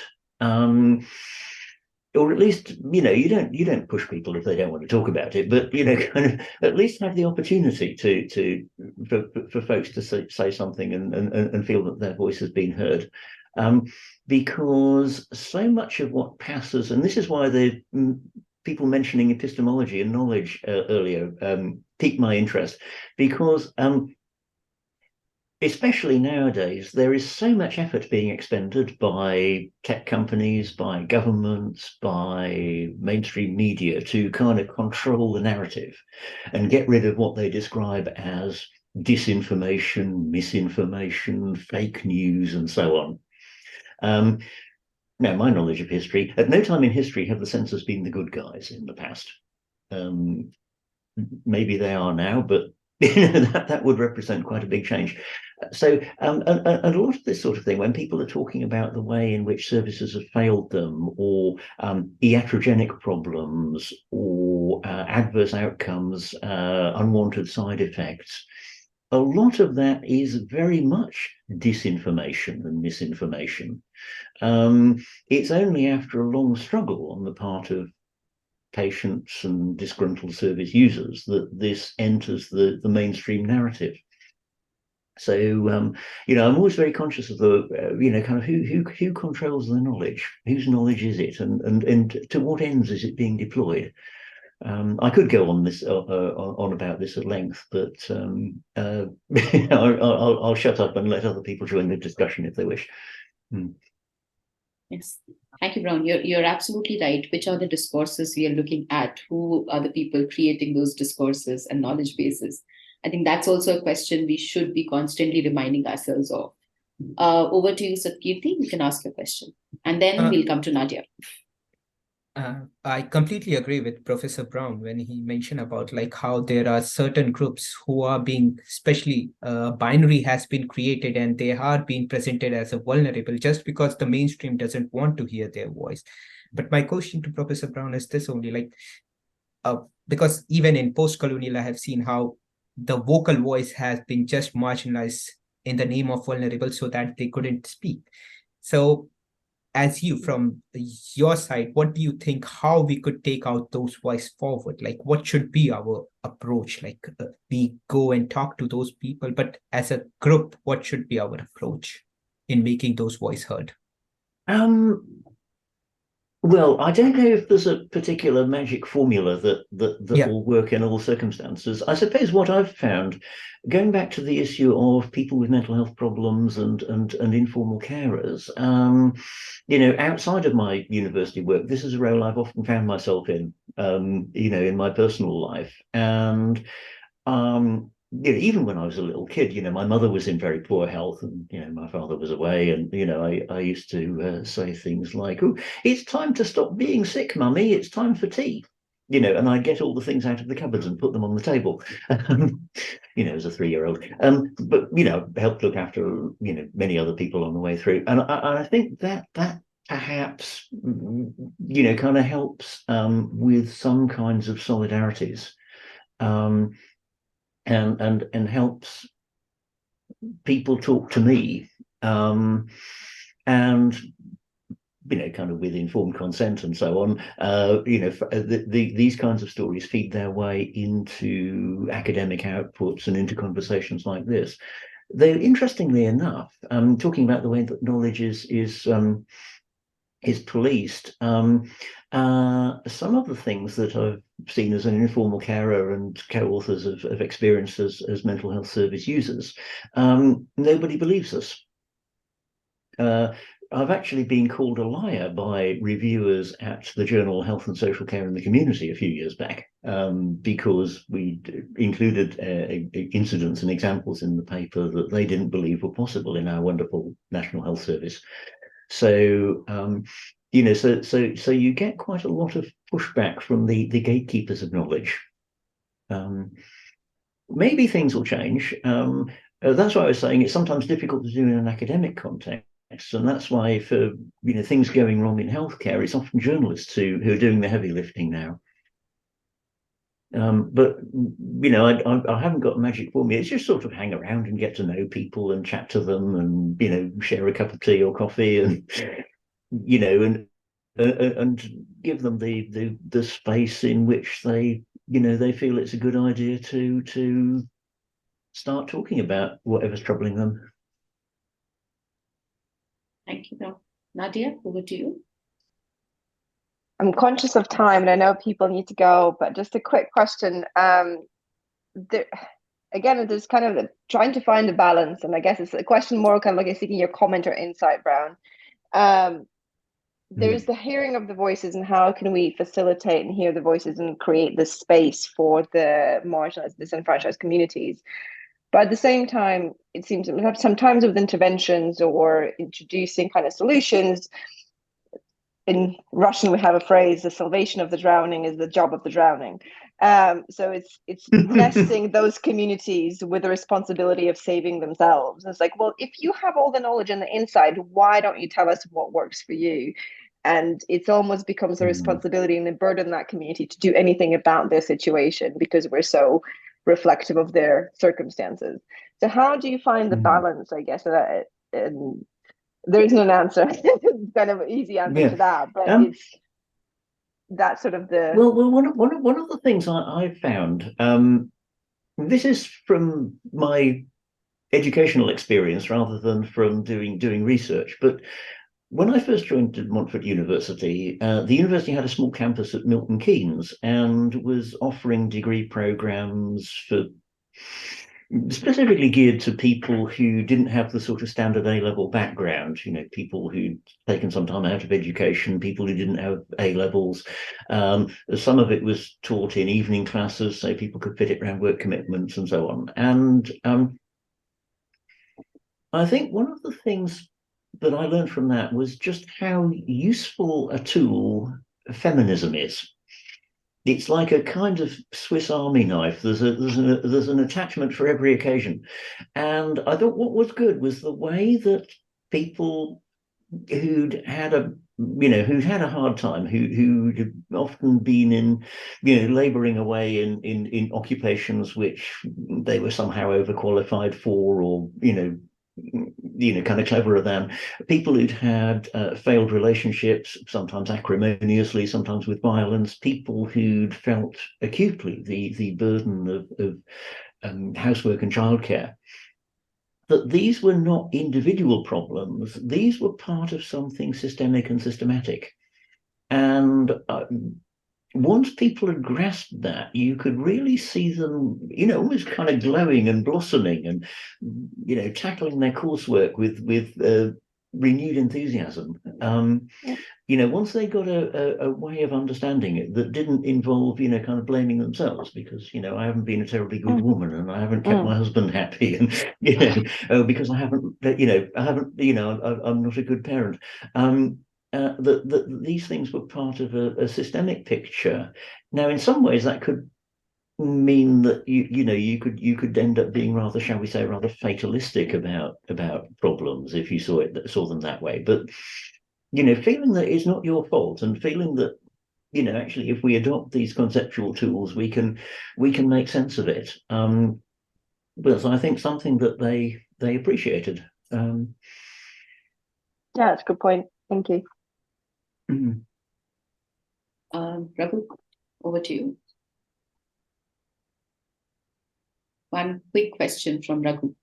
Or at least, you know, you don't push people if they don't want to talk about it, but, you know, kind of at least have the opportunity for folks to say something and feel that their voice has been heard. Because so much of what passes, and this is why the people mentioning epistemology and knowledge earlier piqued my interest, because especially nowadays, there is so much effort being expended by tech companies, by governments, by mainstream media to kind of control the narrative and get rid of what they describe as disinformation, misinformation, fake news, and so on. Now, my knowledge of history, at no time in history have the censors been the good guys in the past. Maybe they are now, but that would represent quite a big change. So, and a lot of this sort of thing, when people are talking about the way in which services have failed them, or iatrogenic problems, or adverse outcomes, unwanted side effects, a lot of that is very much disinformation and misinformation. It's only after a long struggle on the part of patients and disgruntled service users that this enters the mainstream narrative. So, you know, I'm always very conscious of the, you know, kind of who controls the knowledge, whose knowledge is it, and to what ends is it being deployed. I could go on this on about this at length, but I'll shut up and let other people join the discussion if they wish. Yes, thank you, Brown. You're absolutely right. Which are the discourses we are looking at? Who are the people creating those discourses and knowledge bases? I think that's also a question we should be constantly reminding ourselves of. Over to you, Satkirti. You can ask your question, and then we'll come to Nadia. I completely agree with Professor Brown when he mentioned about like how there are certain groups who are being, especially binary has been created and they are being presented as a vulnerable just because the mainstream doesn't want to hear their voice. But my question to Professor Brown is this only, like, because even in post-colonial, I have seen how the vocal voice has been just marginalized in the name of vulnerable so that they couldn't speak. So as you, from your side, what do you think, how we could take out those voices forward? Like, what should be our approach? Like, we go and talk to those people, but as a group, what should be our approach in making those voices heard? Well, I don't know if there's a particular magic formula that will work in all circumstances. I suppose what I've found, going back to the issue of people with mental health problems and informal carers, you know, outside of my university work, this is a role I've often found myself in, you know, in my personal life. And you know, even when I was a little kid, you know, my mother was in very poor health and, you know, my father was away. And, you know, I used to say things like, oh, it's time to stop being sick, mummy. It's time for tea. You know, and I'd get all the things out of the cupboards and put them on the table, you know, as a 3-year-old. But, you know, helped look after, you know, many other people on the way through. And I think that perhaps, you know, kind of helps with some kinds of solidarities. And helps people talk to me, and you know, kind of with informed consent and so on. You know, these kinds of stories feed their way into academic outputs and into conversations like this. Though, interestingly enough, talking about the way that knowledge is policed. Some of the things that I've seen as an informal carer and co-authors of experience as mental health service users, nobody believes us. I've actually been called a liar by reviewers at the journal Health and Social Care in the Community a few years back, because we included incidents and examples in the paper that they didn't believe were possible in our wonderful National Health Service. So, you know, so you get quite a lot of pushback from the gatekeepers of knowledge. Maybe things will change. That's why I was saying it's sometimes difficult to do in an academic context. And that's why for things going wrong in healthcare, it's often journalists who are doing the heavy lifting now. But I haven't got a magic formula. It's just sort of hang around and get to know people and chat to them, and share a cup of tea or coffee, and and give them the space in which they feel it's a good idea to start talking about whatever's troubling them. Thank you, Prof. Nadia, over to you. I'm conscious of time and I know people need to go, but just a quick question. Again, there's kind of trying to find a balance, and I guess it's a question more kind of like seeking your comment or insight, Brown. There's the hearing of the voices, and how can we facilitate and hear the voices and create this space for the marginalized, disenfranchised communities. But at the same time, it seems sometimes with interventions or introducing kind of solutions, in Russian, we have a phrase, the salvation of the drowning is the job of the drowning. So it's nesting those communities with the responsibility of saving themselves. It's like, well, if you have all the knowledge and the insight, why don't you tell us what works for you? And it almost becomes a responsibility and a burden on that community to do anything about their situation because we're so reflective of their circumstances. So how do you find the balance, I guess? And there isn't an answer. It's kind of an easy answer to that, but it's that sort of the... Well, one of the things I've found, this is from my educational experience rather than from doing research, but when I first joined Montfort University, the university had a small campus at Milton Keynes and was offering degree programs specifically geared to people who didn't have the sort of standard A-level background, people who'd taken some time out of education, people who didn't have A-levels. Some of it was taught in evening classes, so people could fit it around work commitments and so on. And I think one of the things that I learned from that was just how useful a tool feminism is. It's like a kind of Swiss Army knife. There's an attachment for every occasion. And I thought what was good was the way that people who'd had a hard time, who'd often been in, laboring away in occupations which they were somehow overqualified for, or, kind of cleverer than, people who'd had failed relationships, sometimes acrimoniously, sometimes with violence, people who'd felt acutely the burden of housework and childcare. That these were not individual problems, these were part of something systemic and systematic. And once people had grasped that, you could really see them, almost kind of glowing and blossoming and, tackling their coursework with renewed enthusiasm. Once they got a way of understanding it that didn't involve, kind of blaming themselves because, I haven't been a terribly good woman and I haven't kept my husband happy and, because I'm not a good parent. These things were part of a systemic picture. Now, in some ways, that could mean that you could end up being rather, shall we say, rather fatalistic about problems if you saw them that way. But feeling that it's not your fault and feeling that actually, if we adopt these conceptual tools, we can make sense of it. But I think something that they appreciated. Yeah, that's a good point. Thank you. Raghu, over to you. One quick question from Raghu.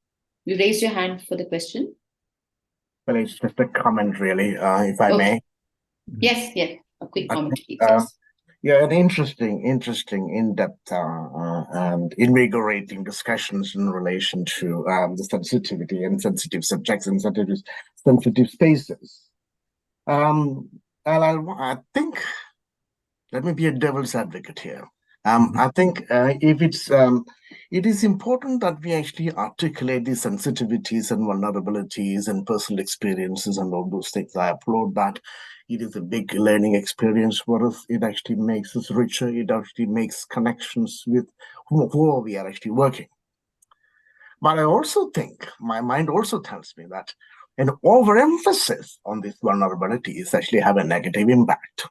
You raised your hand for the question. Well, it's just a comment, really, if I may. Yes, a quick comment, please. Yeah, an interesting, in-depth and invigorating discussions in relation to the sensitivity and sensitive subjects and sensitive spaces. And I think, let me be a devil's advocate here. I think it is important that we actually articulate these sensitivities and vulnerabilities and personal experiences and all those things. I applaud that. It is a big learning experience for us. It actually makes us richer. It actually makes connections with who we are actually working. But I also think, my mind also tells me that an overemphasis on this vulnerability is actually have a negative impact.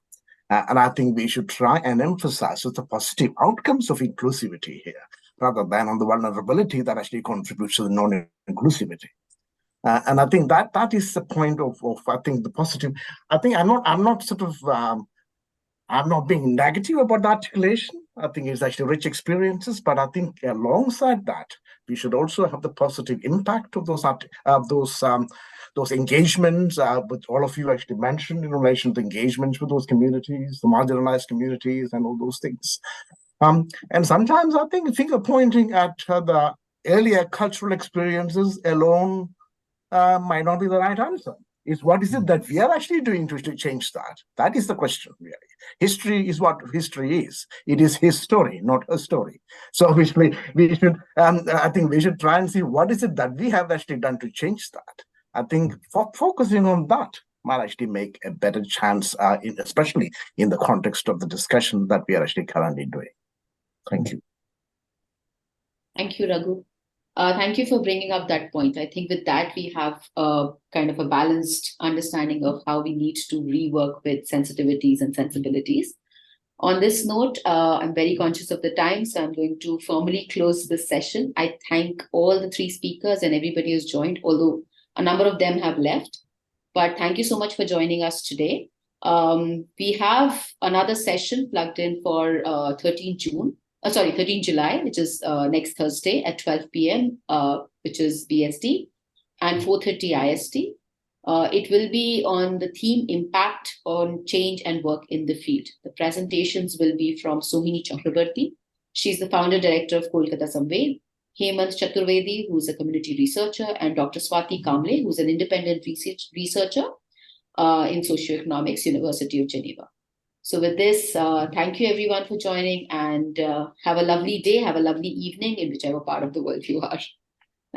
And I think we should try and emphasize the positive outcomes of inclusivity here, rather than on the vulnerability that actually contributes to the non-inclusivity. And I think that is the point of I think the positive. I think I'm not being negative about the articulation. I think it's actually rich experiences, but I think alongside that, we should also have the positive impact of those engagements, which all of you actually mentioned in relation to engagements with those communities, the marginalized communities, and all those things. And sometimes I think finger pointing at the earlier cultural experiences alone might not be the right answer. It's what is it that we are actually doing to change that? That is the question, really. History is what history is. It is his story, not a story. So obviously, I think we should try and see what is it that we have actually done to change that. I think focusing on that might actually make a better chance, especially in the context of the discussion that we are actually currently doing. Thank you. Thank you, Raghu. Thank you for bringing up that point. I think with that, we have kind of a balanced understanding of how we need to rework with sensitivities and sensibilities. On this note, I'm very conscious of the time, so I'm going to formally close this session. I thank all the three speakers and everybody who's joined, although a number of them have left. But thank you so much for joining us today. We have another session plugged in for 13 July, which is next Thursday at 12 p.m., which is BST, and 4:30 IST. It will be on the theme Impact on Change and Work in the Field. The presentations will be from Sohini Chakrabarti. She's the founder director of Kolkata Samved, Hemant Chaturvedi, who's a community researcher, and Dr. Swati Kamble, who's an independent researcher in socioeconomics, University of Geneva. So with this, thank you everyone for joining, and have a lovely day, have a lovely evening in whichever part of the world you are.